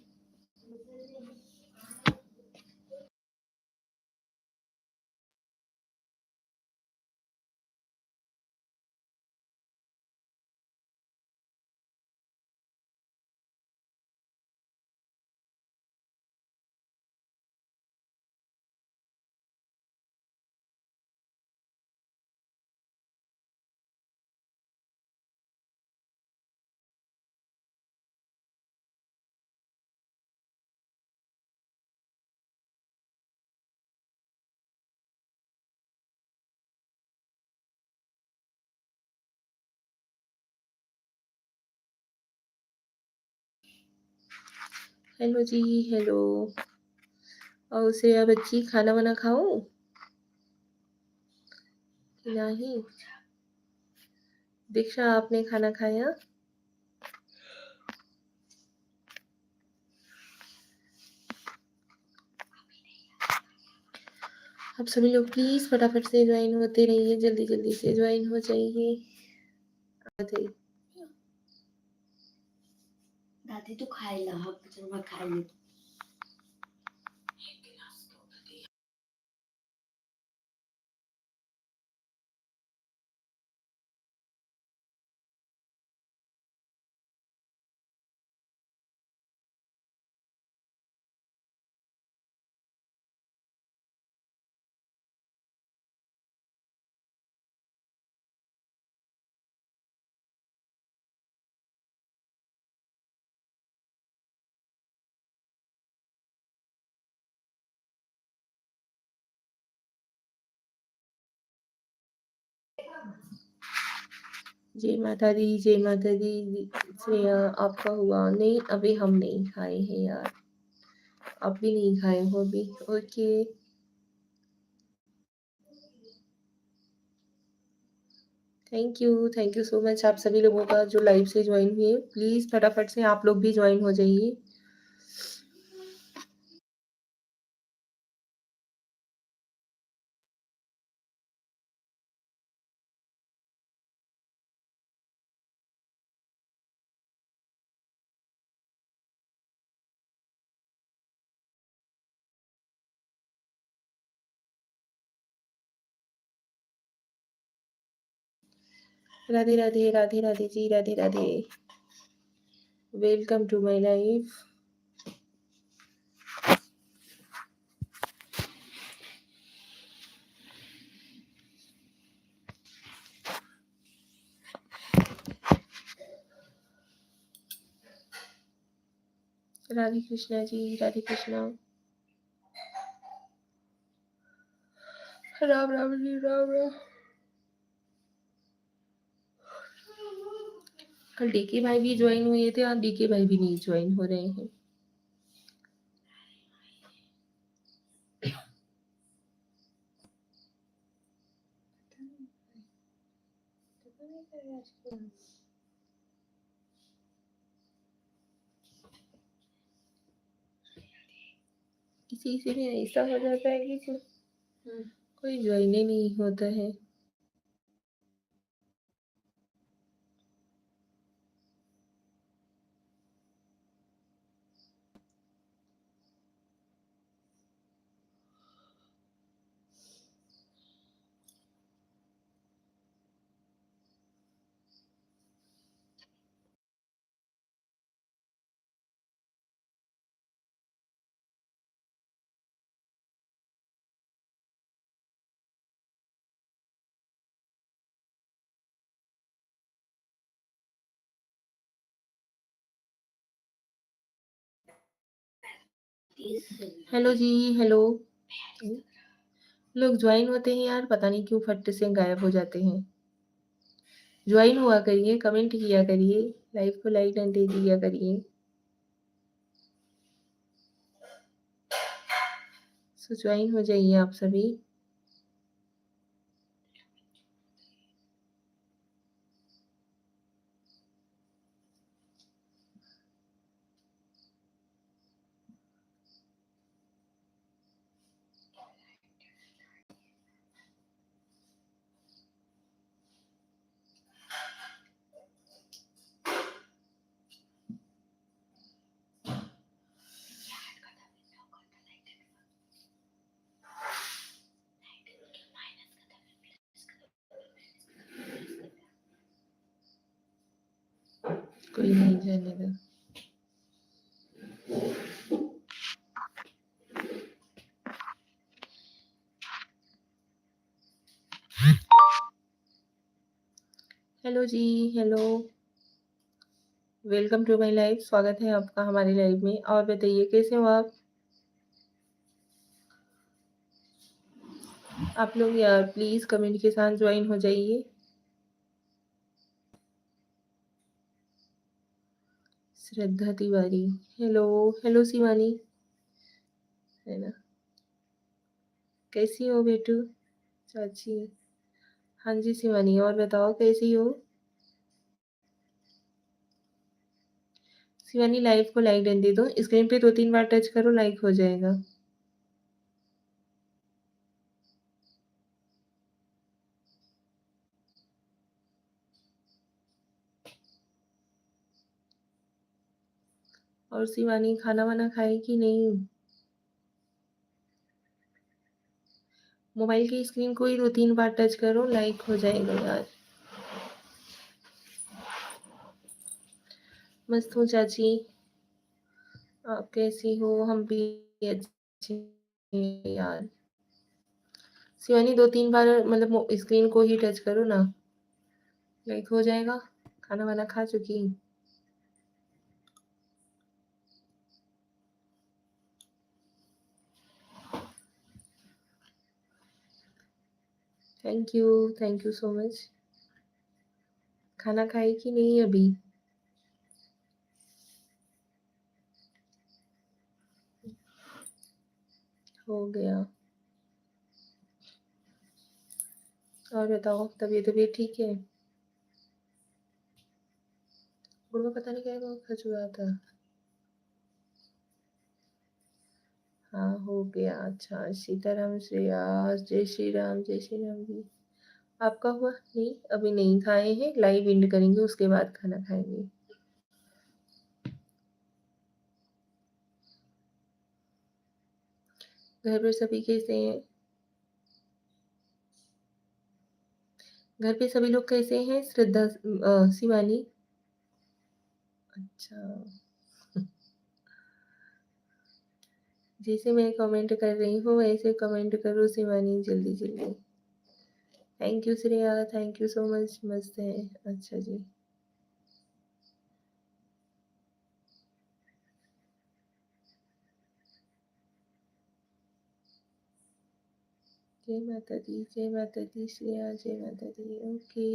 हेलो जी, हेलो। और श्रेया बच्ची, खाना वाना खाओ कि नहीं? दीक्षा, आपने खाना खाया? आप सभी लोग प्लीज फटाफट से ज्वाइन होते रहिए, जल्दी जल्दी से ज्वाइन हो जाइए। बताइए। दादी तू खायला हा खायला जय माता दी, जय माता दी। श्रेया, आपका हुआ नहीं? अभी हम नहीं खाए हैं यार, आप भी नहीं खाए हो अभी? Okay, thank you so much आप सभी लोगों का जो लाइव से ज्वाइन हुए। प्लीज फटाफट से आप लोग भी ज्वाइन हो जाइए। Radhe Radhe, Radhe Radhe ji, Radhe Radhe. Welcome to my life. Radhe Krishna ji, Radhe Krishna. Ram Ram ji, Ram Ram. कल डीके भाई भी ज्वाइन हुए थे, आज डीके भाई भी नहीं ज्वाइन हो रहे हैं। किसी से भी ऐसा हो जाता है कि कोई ज्वाइन ही नहीं होता है। हेलो जी, हेलो। लोग ज्वाइन होते हैं यार, पता नहीं क्यों फट से गायब हो जाते हैं। ज्वाइन हुआ करिए, कमेंट किया करिए, लाइव को लाइक एंड दे दिया करिए। सो ज्वाइन हो जाइए आप सभी। कोई नहीं जाने दो। हेलो जी, hello. Welcome to my life. स्वागत है आपका हमारी लाइव में। और बताइए कैसे हो आप? आप लोग यार प्लीज कमेंट के साथ ज्वाइन हो जाइए। श्रद्धा तिवारी, हेलो। हेलो शिवानी, है ना? कैसी हो बेटू? चाची, हाँ जी शिवानी, और बताओ कैसी हो? शिवानी लाइव को लाइक डन दे दो, स्क्रीन पे 2-3 बार टच करो, लाइक हो जाएगा। और शिवानी खाना वाना खाए कि नहीं? मोबाइल की स्क्रीन को ही 2-3 बार टच करो, लाइक हो जाएगा यार। मस्त हूँ चाची, आप कैसी हो? हम भी अच्छे हैं यार। शिवानी 2-3 बार मतलब स्क्रीन को ही टच करो ना, लाइक हो जाएगा। खाना वाना खा चुकी? Thank you so much. खाना खाई कि नहीं अभी? हो गया। और बताओ, तबीयत ठीक है? गुड़वा पता नहीं क्या खजुआ था। हाँ हो गया। अच्छा, सीताराम श्रेया, जय श्री राम जी। आपका हुआ? नहीं, अभी नहीं खाए हैं, लाइव एंड करेंगे उसके बाद खाना खाएंगे। घर पर सभी कैसे हैं? घर पे सभी लोग कैसे हैं? श्रद्धा शिवानी? अच्छा। जैसे मैं कमेंट कर रही हूँ वैसे कमेंट करो शिवानी जल्दी-जल्दी। Thank you Shreya, thank you so much, मस्त है। अच्छा जी। जय माता दी श्रेया, जय माता दी। ओके।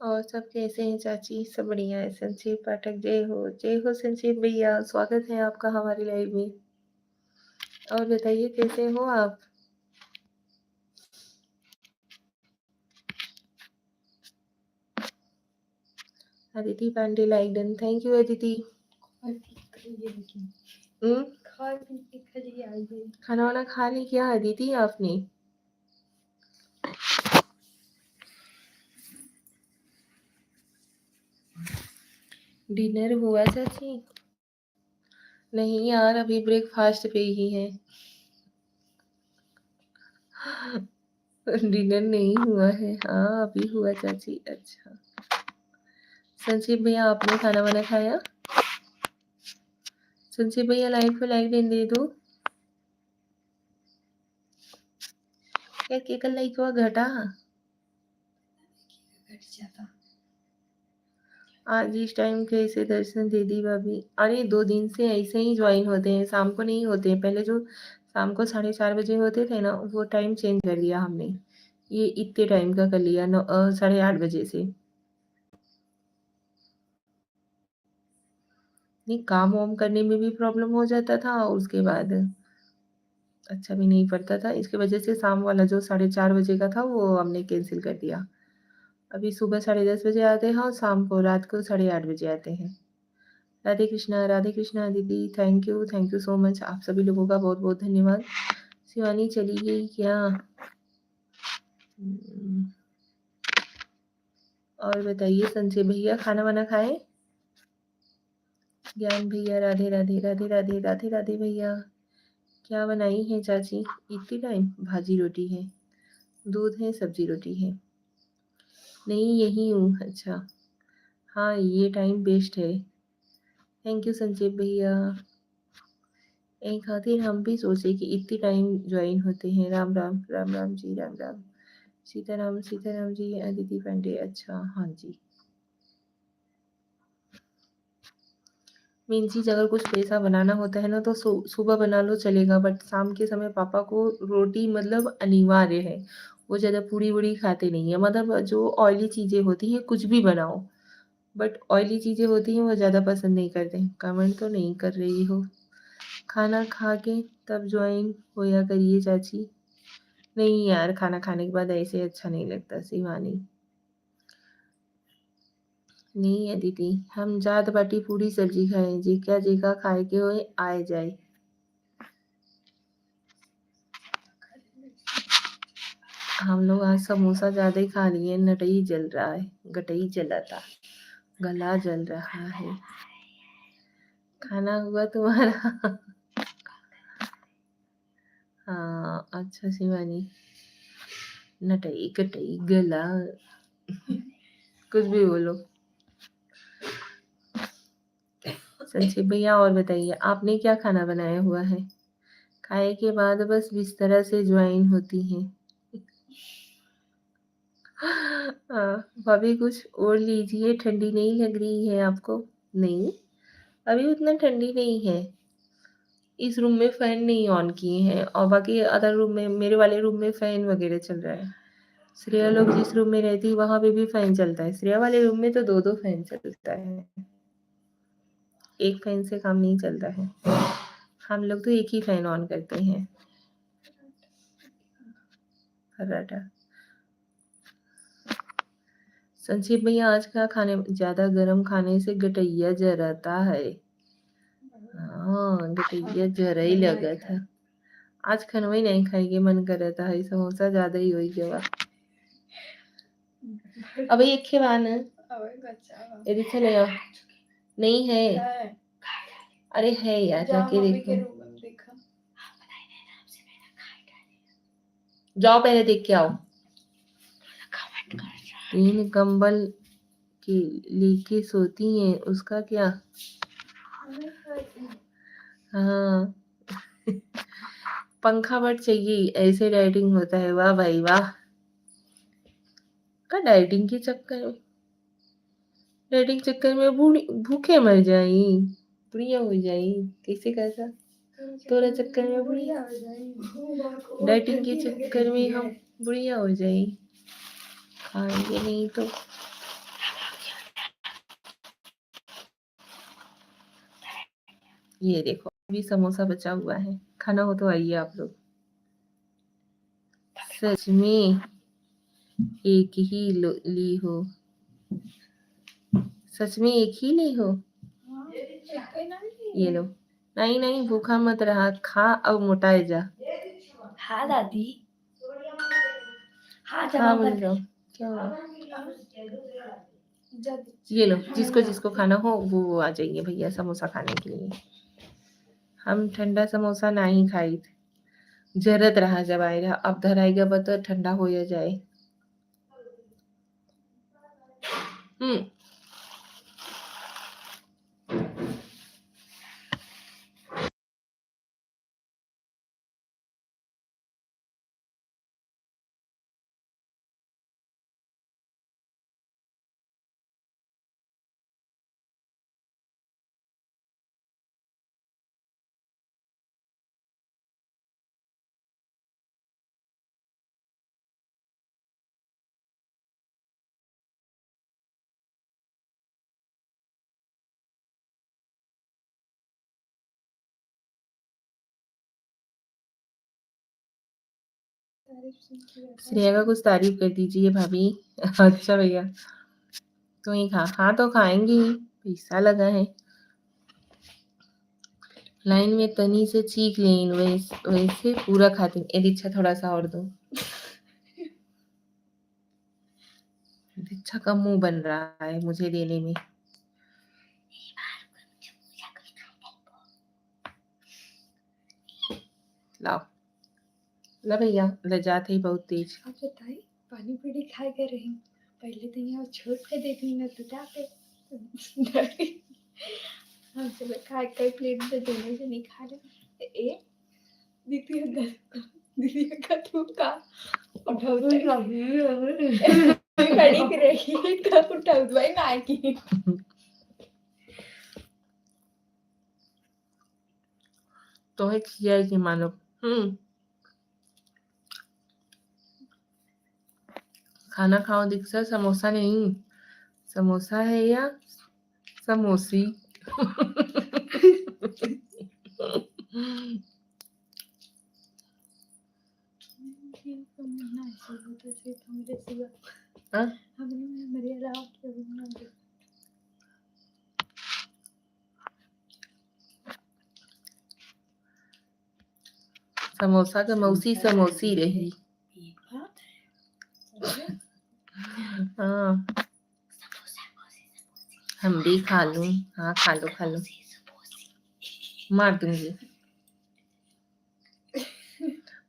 और सब कैसे हैं चाची? सब बढ़िया है। संजीव पाठक जय हो संजीव भैया, स्वागत है आपका हमारी लाइव में। और बताइए कैसे हो आप? Aditi Pandey like done, thank you Aditi. खाना वाना खा ली क्या अदिति आपने? डिनर हुआ चाची? नहीं यार, अभी ब्रेकफास्ट पे ही है। डिनर नहीं हुआ है। हाँ अभी हुआ चाची। अच्छा संजीव भैया, आपने खाना वाना खाया? संजीव भैया लाइव को लाइक दे दो। क्या केकल लाइक हुआ घटा? आज इस टाइम कैसे दर्शन दे दी भाभी? अरे 2 दिन से ऐसे ही ज्वाइन होते हैं, शाम को नहीं होते हैं। पहले जो शाम को 4:30 बजे होते थे ना, वो टाइम चेंज कर लिया हमने। ये इतने टाइम का कर लिया 8:30 बजे से। नहीं, काम वाम करने में भी प्रॉब्लम हो जाता था और उसके बाद अच्छा भी नहीं पड़ता था। इसकी वजह से शाम वाला जो 4:30 बजे का था वो हमने कैंसिल कर दिया। अभी सुबह 10:30 बजे आते हैं और शाम को रात को 8:30 बजे आते हैं। राधे कृष्णा दीदी, थैंक यू सो मच। आप सभी लोगों का बहुत-बहुत धन्यवाद। शिवानी चली गई क्या? और बताइए संजय भैया खाना वाना खाए? ज्ञान भैया राधे राधे राधे राधे राधे राधे भैया। क्या बनाई है चाची? इतनी टाइम भाजी रोटी है, दूध है, सब्जी रोटी है। नहीं यही हूँ। अच्छा हाँ ये टाइम बेस्ट है। थैंक यू संजीव भैया। एक खातिर हम भी सोचे कि इतनी टाइम ज्वाइन होते हैं। राम राम राम राम जी, राम राम। सीताराम जी, अदिति पांडे। अच्छा हाँ जी। मेन चीज़ अगर कुछ पैसा बनाना होता है ना तो सुबह बना लो चलेगा, बट शाम के समय पापा को रोटी मतलब अनिवार्य है। वो ज़्यादा पूड़ी-वूड़ी खाते नहीं है, मतलब जो ऑयली चीज़ें होती हैं कुछ भी बनाओ, बट ऑयली चीज़ें होती हैं वो ज़्यादा पसंद नहीं करते हैं। कमेंट तो नहीं कर रही हो। खाना खा के तब ज्वाइन होया करिए चाची। नहीं यार, खाना खाने के बाद ऐसे अच्छा नहीं लगता शिवानी। नहीं है दीदी, हम जात बाटी पूरी सब्जी खाए, जेका जेका खाए के होए आए जाए। हम लोग आज समोसा ज़्यादा ही खा लिए, नटई जल रहा है, गटई जलाता, गला जल रहा है। खाना हुआ तुम्हारा? हाँ अच्छा शिवानी, नटई गटई गला कुछ भी बोलो। संजीव भैया और बताइए आपने क्या खाना बनाया हुआ है? खाए के बाद बस बिस्तर से ज्वाइन होती हैं। भाभी कुछ और लीजिए, ठंडी नहीं लग रही है आपको? नहीं, अभी उतना ठंडी नहीं है। इस रूम में फ़ैन नहीं ऑन किए हैं और बाकी अदर रूम में, मेरे वाले रूम में फ़ैन वगैरह चल रहा है। श्रेया लोग जिस रूम में रहती है वहां पे भी फैन चलता है। श्रेया वाले रूम में तो 2-2 फैन चलता है, एक फैन से काम नहीं चलता है। हम लोग तो एक ही फैन ऑन करते हैं। पराठा संक्षेप में आज का खाने ज्यादा गर्म खाने से गटैया जरता है। हाँ गटैया जरा ही लगा था। आज खनवा ही नहीं खाएंगे, मन कर रहा है समोसा ज्यादा ही होई गया। अब एक खिवान यदि चले नहीं है, अरे है यार जाके देखो, जाओ पहले देख के आओ। 3 कंबल के लेके सोती हैं, उसका क्या? हाँ पंखा बट चाहिए, ऐसे डाइटिंग होता है। वाह भाई वाह, का डाइटिंग के चक्कर में, डाइटिंग चक्कर में भूखे मर जाई, बुढ़िया हो जाई, कैसे कैसा तोरा चक्कर में बुढ़िया हो जाई, डाइटिंग के चक्कर में हम बुढ़िया हो जाई, खाएंगे नहीं तो। ये देखो अभी समोसा बचा हुआ है, खाना हो तो आइए आप लोग। सच में एक ही ली हो, सच में एक ही ली हो। ये लो, नहीं नहीं भूखा मत रहा, खा अब मोटाए जा। हाँ दादी, हाँ बोल जाओ, क्या हुआ? ये लो, जिसको जिसको खाना हो वो आ जाइए भैया समोसा खाने के लिए। हम ठंडा समोसा नहीं खाई, जरत रहा जब आएगा, अब धर आएगा बता ठंडा हो या जाए। श्रेया का कुछ तारीफ कर दीजिए भाभी। अच्छा भैया तो ही खा, हाँ तो खाएंगे ही, पैसा लगा है। लाइन में तनी से चीख लें, वैसे पूरा खाती। दीक्षा थोड़ा सा और दो। दीक्षा का मुंह बन रहा है मुझे देने में। लाओ ला भैया, लजाते ही बहुत तेज। बताई पानी पूरी खा कर रही, पहले तो यहाँ छोड़ के देखी ना तो जाते हम सब खा के प्लेट में दोनों से नहीं खा रहे। ए दीदी का तू का उठाओ खड़ी कर रही कब उठाओ भाई ना की तो है किया कि मानो। खाना खाओ दीक्षा, समोसा नहीं, समोसा है या समोसी। समोसा का मौसी समोसी रही। हाँ हम भी खा लूं। हाँ खा लो खा लो, मार दूंगी।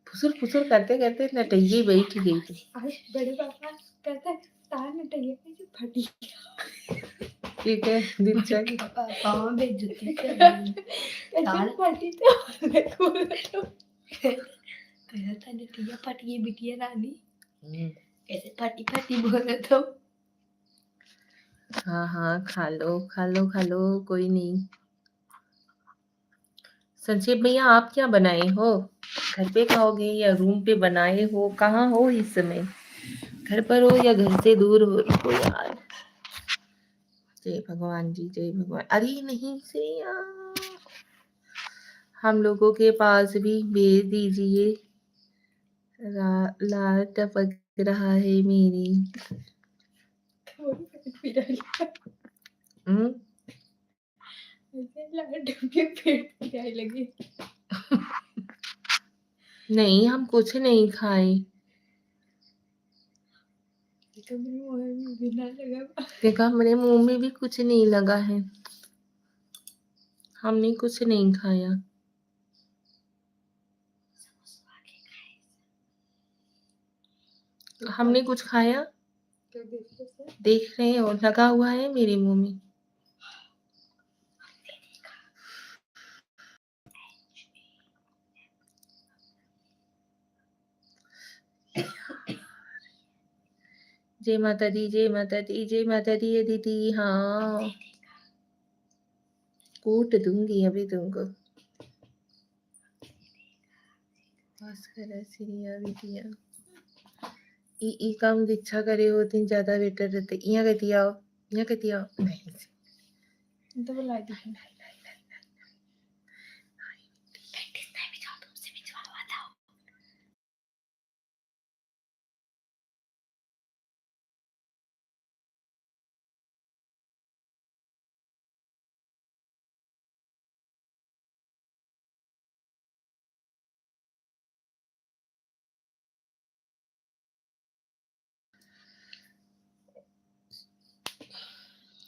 फुसुर फुसुर करते करते नटैये बैठ गई थी। बड़े पापा कहते तार नटैया कैसे फटी। ठीक है दीक्षा की पापा बेइज्जती कर तार फटी तो देखो कहता नटैया फटी बिटिया रानी कैसे फटी फटी बोले तो। हाँ हाँ खा लो खा लो खा लो, कोई नहीं। संक्षेप भैया आप क्या बनाए हो? घर पे खाओगे या रूम पे बनाए हो? कहाँ हो इस समय? घर पर हो या घर से दूर हो यार। जय भगवान जी, जय भगवान। अरे नहीं श्रेया, हम लोगों के पास भी भेज दीजिए। लाल टपक रहा है मेरी। लगी। नहीं, हम कुछ नहीं खाए। देखा, मेरे मुंह में भी कुछ नहीं लगा है। हमने कुछ नहीं खाया। हमने कुछ खाया देख रहे हो, लगा हुआ है मेरे मुंह में। जय माता दी, जय माता दी, जय माता दी दीदी। हाँ, कूट दूंगी अभी तुमको। ई काम दीक्षा करे होती ज्यादा बेटर रहते। यहाँ कहती आओ, यहाँ कहती आओ। नहीं तो बुला दी।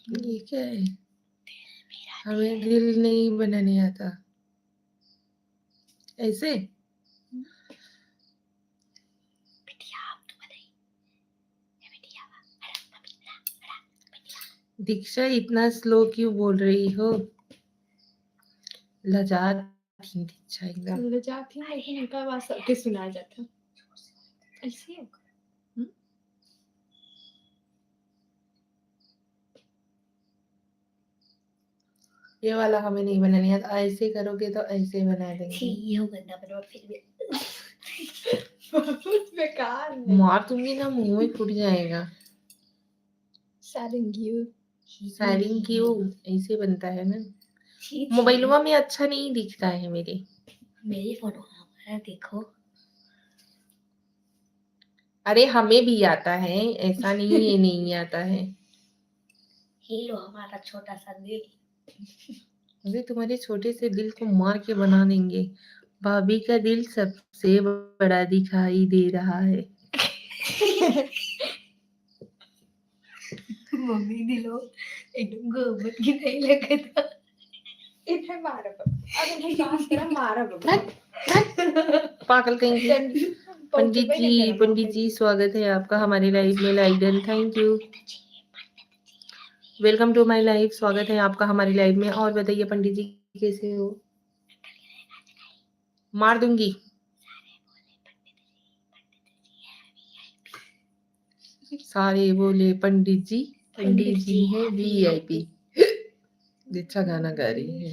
ये क्या है? हमें दिल नहीं बनाने आता। ऐसे दीक्षा इतना स्लो क्यों बोल रही हो? लजात थी दीक्षा एकदम। लजात थी, लेकिन उनका आवाज सबके सुनाया जाता। ऐसे ही ये वाला हमें नहीं बनाने आता। ऐसे करोगे तो ऐसे बना देंगे। ये गंदा बनवा फिर भी बहुत बेकार। मार दूंगी ना, मुंह में फूट जाएगा। सारिंग क्यों ऐसे बनता है ना। मोबाइलवा में अच्छा नहीं दिखता है मेरे फोन हमारा देखो। अरे हमें भी आता है, ऐसा नहीं है नहीं आता है। हीरो हमारा छोटा सा दिल। अरे तुम्हारे छोटे से दिल को मार के बना देंगे। भाभी का दिल सबसे बड़ा दिखाई दे रहा है। मम्मी दिलो एकदम गोबर की नहीं लगता। इन्हें मारा अब इन्हें पास करा मारा पागल कहेंगे। पंडित जी स्वागत है आपका हमारे लाइव में। Like done, thank you. Welcome to my live. स्वागत है आपका हमारे लाइव में। और बताइए पंडित जी कैसे हो? मार दूंगी। सारे बोले पंडित जी है VIP। अच्छा गाना गा रही है।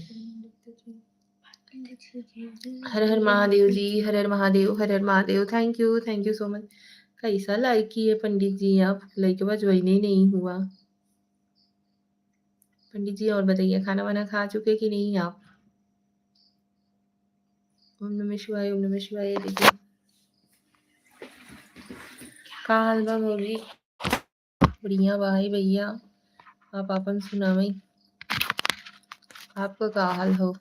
हर हर महादेव जी, हर हर महादेव, हर हर Mahadev. Thank you so much. कैसा लाइक किए पंडित जी आप? लाइक के बाद ज्वाइन ही नहीं हुआ। पंडित जी और बताइए, खाना वाना खा चुके कि नहीं आप? ओम नमः शिवाय, ओम नमः शिवाय। दीदी का हलवा होगी बढ़िया भाई भैया। आप अपन सुनावे, आपका का हाल हो?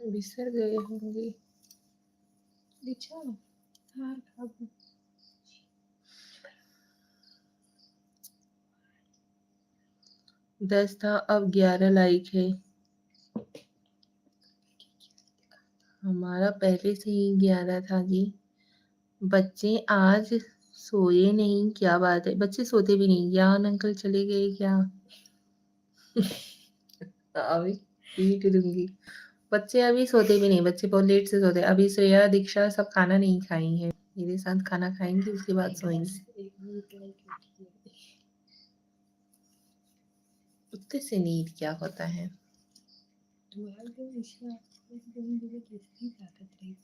बिसर गए होंगे। हाँ, 10 था, अब 11 लाइक है। हमारा पहले से ही 11 था जी। बच्चे आज सोए नहीं, क्या बात है? बच्चे सोते भी नहीं। ज्ञान अंकल चले गए क्या? अभी पीट दूंगी। बच्चे अभी सोते भी नहीं, बच्चे बहुत लेट से सोते। अभी श्रेया दीक्षा सब खाना नहीं खाई है, मेरे साथ खाना खाएंगे उसके बाद सोएंगे। कुत्ते से नींद क्या होता है? दुआ के विश्वास मुझे किसकी ताकत रही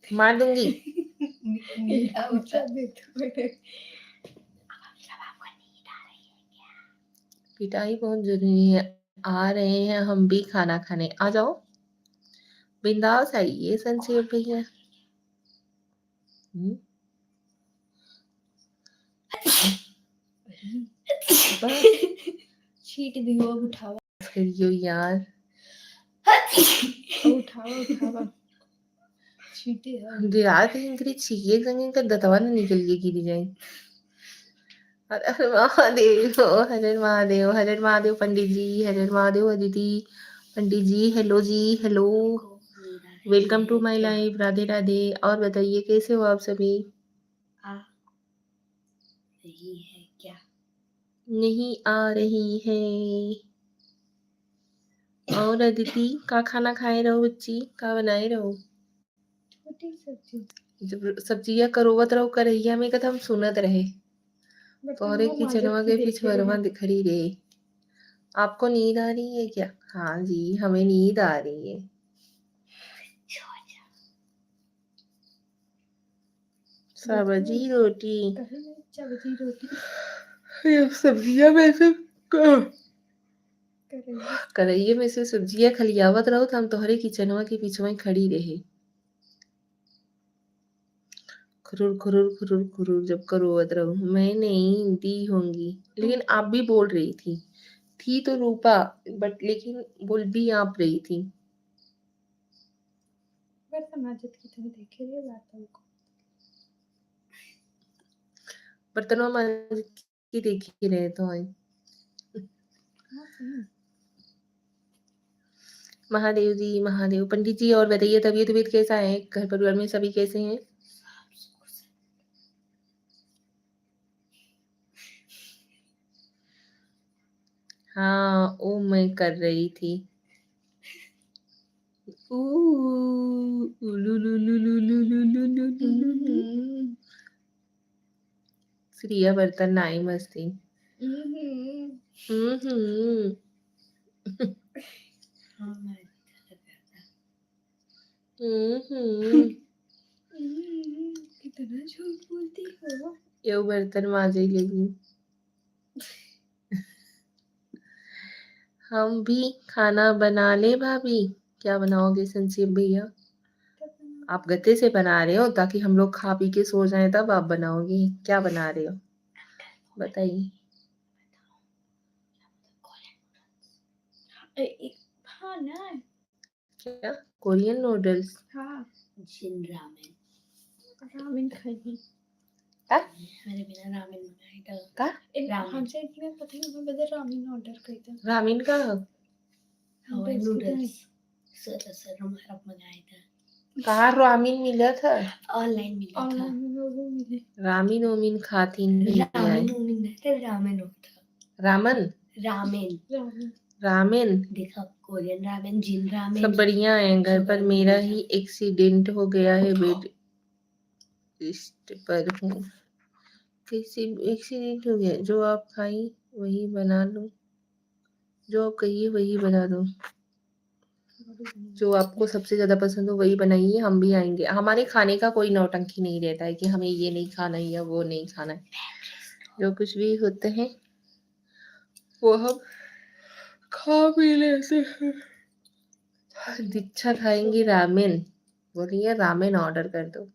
मार दूंगी। पिटाई बहुत जरूरी है। आ रहे हैं हम भी खाना खाने, आ जाओ बिंदास आइए संक्षेप भैया। चीट दियो अब उठावा करियो यार, उठावा चीटे रात इंकरी छीके संगे का दतवा न निकल के गिरी जाए। हर हर महादेव, हर हर महादेव, हर हर महादेव पंडित जी, हर हर महादेव अदिति पंडित जी, हेलो जी, hello, welcome to my life, Radhe Radhe. और बताइए कैसे हो आप सभी? नहीं है क्या? नहीं आ रही है। और अदिति का खाना खाए रहो बच्ची, का बनाए रहो? छोटी सब्जी जब सब्जियां करोवत रहो करैया में कदम सुनत रहे तोहरे किचनवा के पिछवरवा खड़ी रहे। आपको नींद आ रही है क्या? हाँ जी, हमें नींद आ रही है। सब्जी रोटी, सब्जी रोटी सब्जियां में से करैये में से सब्जियां खलियावत रहो तो हम तोहरे किचनवा के पीछे खड़ी रहे। खुरुर खुरुर खुरुर खुरुर जब करोवत रहो। मैं नहीं दी होंगी, लेकिन आप भी बोल रही थी तो रूपा, बट लेकिन बोल भी आप रही थी। बर्तनों में की देखी रहे तो है। महादेव जी, महादेव पंडित जी। और बताइए तबीयत कैसा है? घर परिवार में सभी कैसे हैं? हाँ, वो मैं कर रही थी। श्रिया बर्तन नाई मस्ती। कितना झूठ बोलती हो। ये बर्तन माजे लगी। हम भी खाना बना ले भाभी। क्या बनाओगे संजीव भैया? आप गत्ते से बना रहे हो ताकि हम लोग खा पी के सो जाएं, तब आप बनाओगी? क्या बना रहे हो बताइए? हाँ ना, क्या कोरियन नूडल्स? हाँ जिन रामेन खाएगी। मेरे बिना रामेन मंगाई का हमसे इतना पता नहीं, मैं बदल रामेन ऑर्डर करी था। रामेन का नूडल्स सर हमारा मंगाया था। कहाँ रामेन मिला था? ऑनलाइन मिला था। वो मिले रामीन ओमीन खाती नहीं है। रामेन होता। रामन रामेन देखा, कोरियन रामेन, जिन रामेन सब बढ़िया है। घर पर मेरा ही एक्सीडेंट हो गया है, बेड रेस्ट पर हूँ। कैसे एक्सीडेंट हो गया? जो आप खाई वही बना लो, जो आप कहिए वही बना दो, जो आपको सबसे ज्यादा पसंद हो वही बनाइए, हम भी आएंगे। हमारे खाने का कोई नौटंकी नहीं रहता है कि हमें ये नहीं खाना है या वो नहीं खाना है। जो कुछ भी होते हैं वो हम खा पी लेते हैं। दीक्षा खाएंगी रामेन, बोलिए रामेन ऑर्डर कर दो।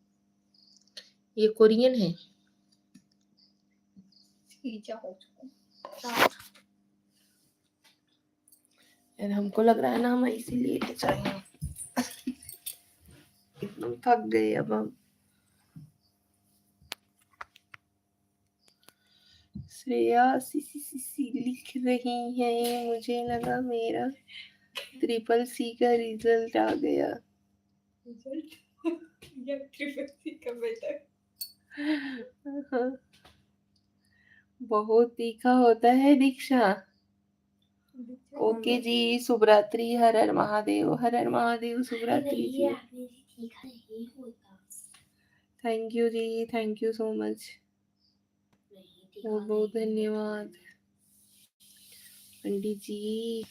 ये कोरियन है। यार हमको लग रहा है ना हम इसीलिए तो चाहिए इतना थक गए अब हम। श्रेया सी लिख रही है, मुझे लगा मेरा ट्रिपल सी का रिजल्ट आ गया। रिजल्ट या त्रिपक्षी का बेटा बहुत तीखा होता है दीक्षा। ओके जी, शुभरात्रि। हर हर महादेव, हर हर महादेव। शुभरात्रि जी। आपने तीखा नहीं होता। थैंक यू जी, थैंक यू सो मच। नहीं तीखा बहुत बहुत नहीं धन्यवाद पंडित जी।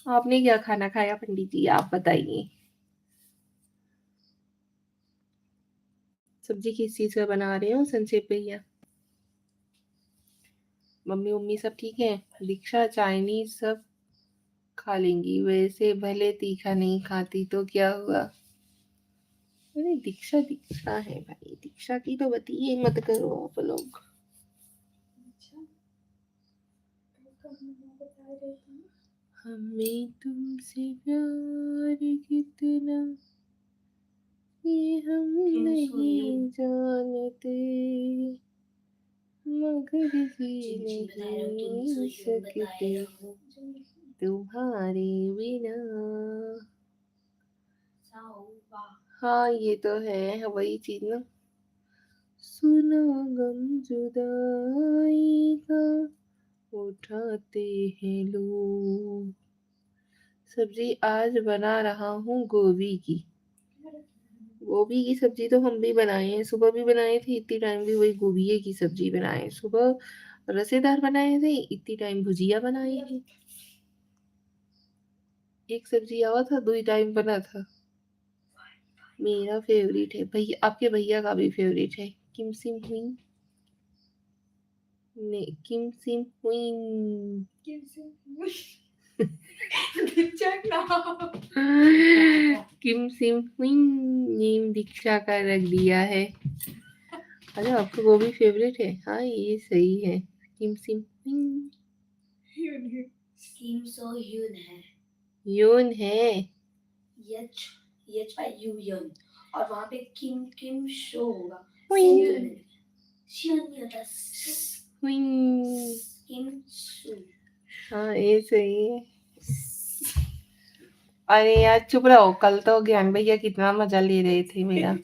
आपने क्या खाना खाया पंडित जी, आप बताइए। सब्जी किस चीज का बना रहे हो संक्षेप भैया? मम्मी उम्मी सब ठीक है? दीक्षा चाइनीज सब खा लेंगी, वैसे भले तीखा नहीं खाती तो क्या हुआ? अरे दीक्षा दीक्षा है भाई, दीक्षा की तो बताइए मत करो आप लोग। हमें तुमसे प्यार कितना ये हम नहीं जानते, मगर जी नहीं सकते तुम्हारे बिना। हाँ ये तो है वही चीज ना। सुना गम जुदाई का उठाते हैं लोग। सब्जी आज बना रहा हूँ गोभी की। गोभी की सब्जी तो हम भी बनाए हैं, सुबह भी बनाए थे, इतनी टाइम भी वही गोभी की सब्जी बनाए। सुबह रसेदार बनाए थे, इतनी टाइम भुजिया बनाए हैं। एक सब्जी आवा था, 2 ही टाइम बना था। मेरा फेवरेट है भैया, आपके भैया का भी फेवरेट है। किम सिम हुई ने किम सिम हुई किम सिम हुई नेम दीक्षा का रख दिया है। अरे आपका वो भी फेवरेट है? हाँ ये सही है। किम सिम हुई किम सो ह्यून है। यून है। यच यच बाय यू यन, और वहां पे किम किम शो होगा। हुई शियन नहीं होता। हुई। किम शो। हाँ ये सही है। अरे यार चुप रहो, कल तो ज्ञान भैया कितना मजा ले रहे थे मेरा।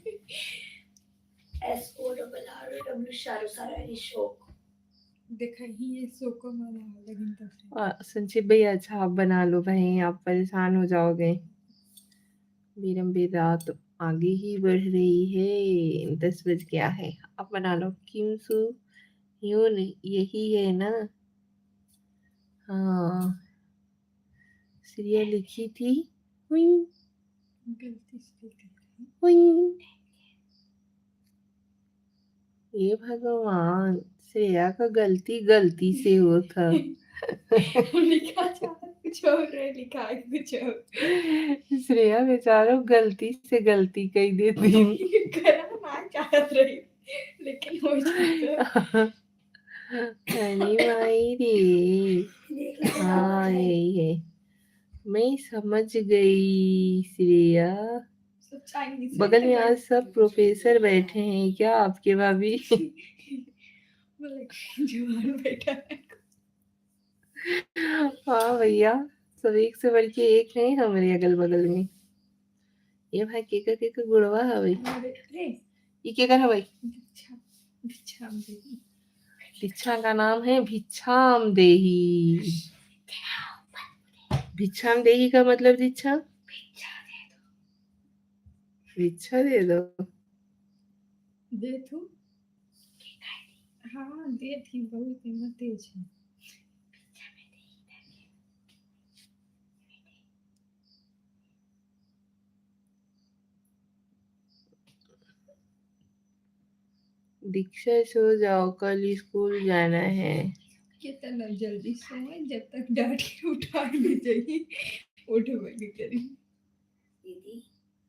SORROW शारो सारा शोक। देखा ही ये शो को माना लेकिन तो संचित भैया अच्छा आप बना लो भाई, आप परेशान हो जाओगे। बेरम रात आगे ही बढ़ रही है, 10 बज गया है। अब बना लो। किम सु ह्यून यही है ना? हाँ श्रेया लिखी थी। हुई गलती से हुई। ये भगवान, श्रेया का गलती गलती से हो था। लिखा था कुछ और है, लिखा है कुछ और। श्रेया बेचारो गलती से गलती कही देती। करना चाहत रही लेकिन हो जाता। अरे माई रे। हाँ यही है, मैं समझ गई श्रेया। बगल में आज सब प्रोफेसर बैठे हैं क्या आपके भाभी? जवान बेटा है। हाँ भैया, सब एक से बढ़ के एक है हमारे अगल बगल में। ये भाई केका गुड़वा है भाई। ये केकर है भाई? दीक्षा का नाम है भिक्षाम देही। भिक्षाम देही का मतलब दीक्षा भिक्षा दे दो। दे तू। हाँ दे थी, बहुत हिम्मत तेज है। दीक्षा सो जाओ, कल स्कूल जाना है। कितना जल्दी सोए, जब तक डांट के उठा नहीं जाइए। उठो बैठ करी दीदी,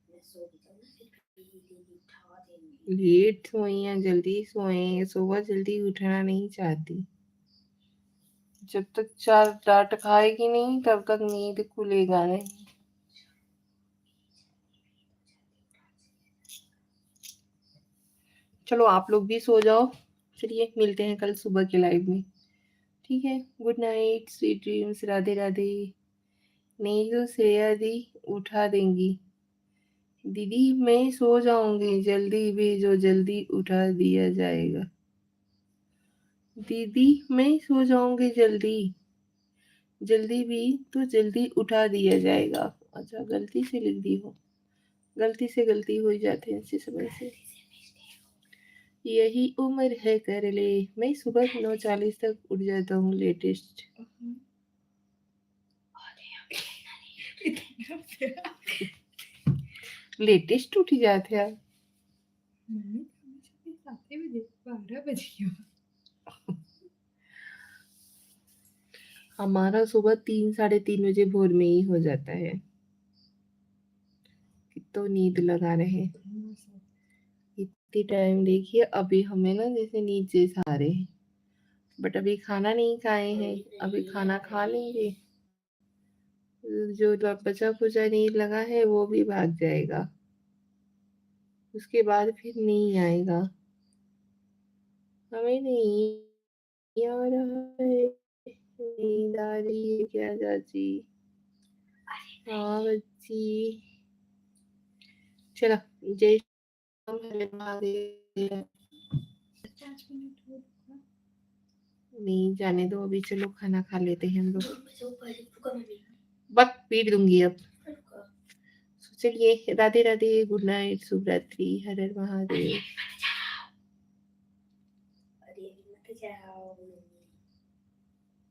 मैं सो गई फिर दीदी उठा देंगे। लेट सोई या जल्दी सोए, सुबह जल्दी उठना नहीं चाहती। जब तक 4 डांट खाएगी नहीं तब तक नींद खुलेगा नहीं। चलो आप लोग भी सो जाओ। चलिए मिलते हैं कल सुबह के लाइव में। ठीक है, good night, sweet dreams, Radhe Radhe. नहीं तो श्रेया दी उठा देंगी। दीदी मैं सो जाऊंगी, जल्दी भेजो, जल्दी उठा दिया जाएगा। दीदी मैं सो जाऊंगी जल्दी, जल्दी भी तो जल्दी उठा दिया जाएगा। अच्छा गलती से लिख दी हो, गलती से गलती हो ही जाती है इसी समय से। यही उम्र है कर ले। मैं सुबह 9:40 तक उठ जाता हूँ लेटेस्ट। इतना प्यार। लेटेस्ट उठ जाते हैं। मम्मी 7 बजे 12 बजे हमारा सुबह 3 साढ़े 3 बजे भोर में ही हो जाता है। तो नींद लगा रहे इतनी टाइम। देखिए अभी हमें ना जैसे नींद जैसा आ रहे हैं, बट अभी खाना नहीं खाए हैं, अभी खाना खा लेंगे। जो बचा खुचा नींद लगा है वो भी भाग जाएगा, उसके बाद फिर नहीं आएगा। हमें नहीं आ रहा है, नींद आ रही है क्या चाची? हाँ बच्ची। चलो जय श्री राम, हरे महादेव। 5 मिनट हो रुका। नहीं जाने दो अभी, चलो खाना खा लेते हैं हम लोग। बक पीट दूंगी अब। चलिए राधे राधे, गुड नाइट, शुभ रात्रि, हर हर महादेव। अरे मत जाओ।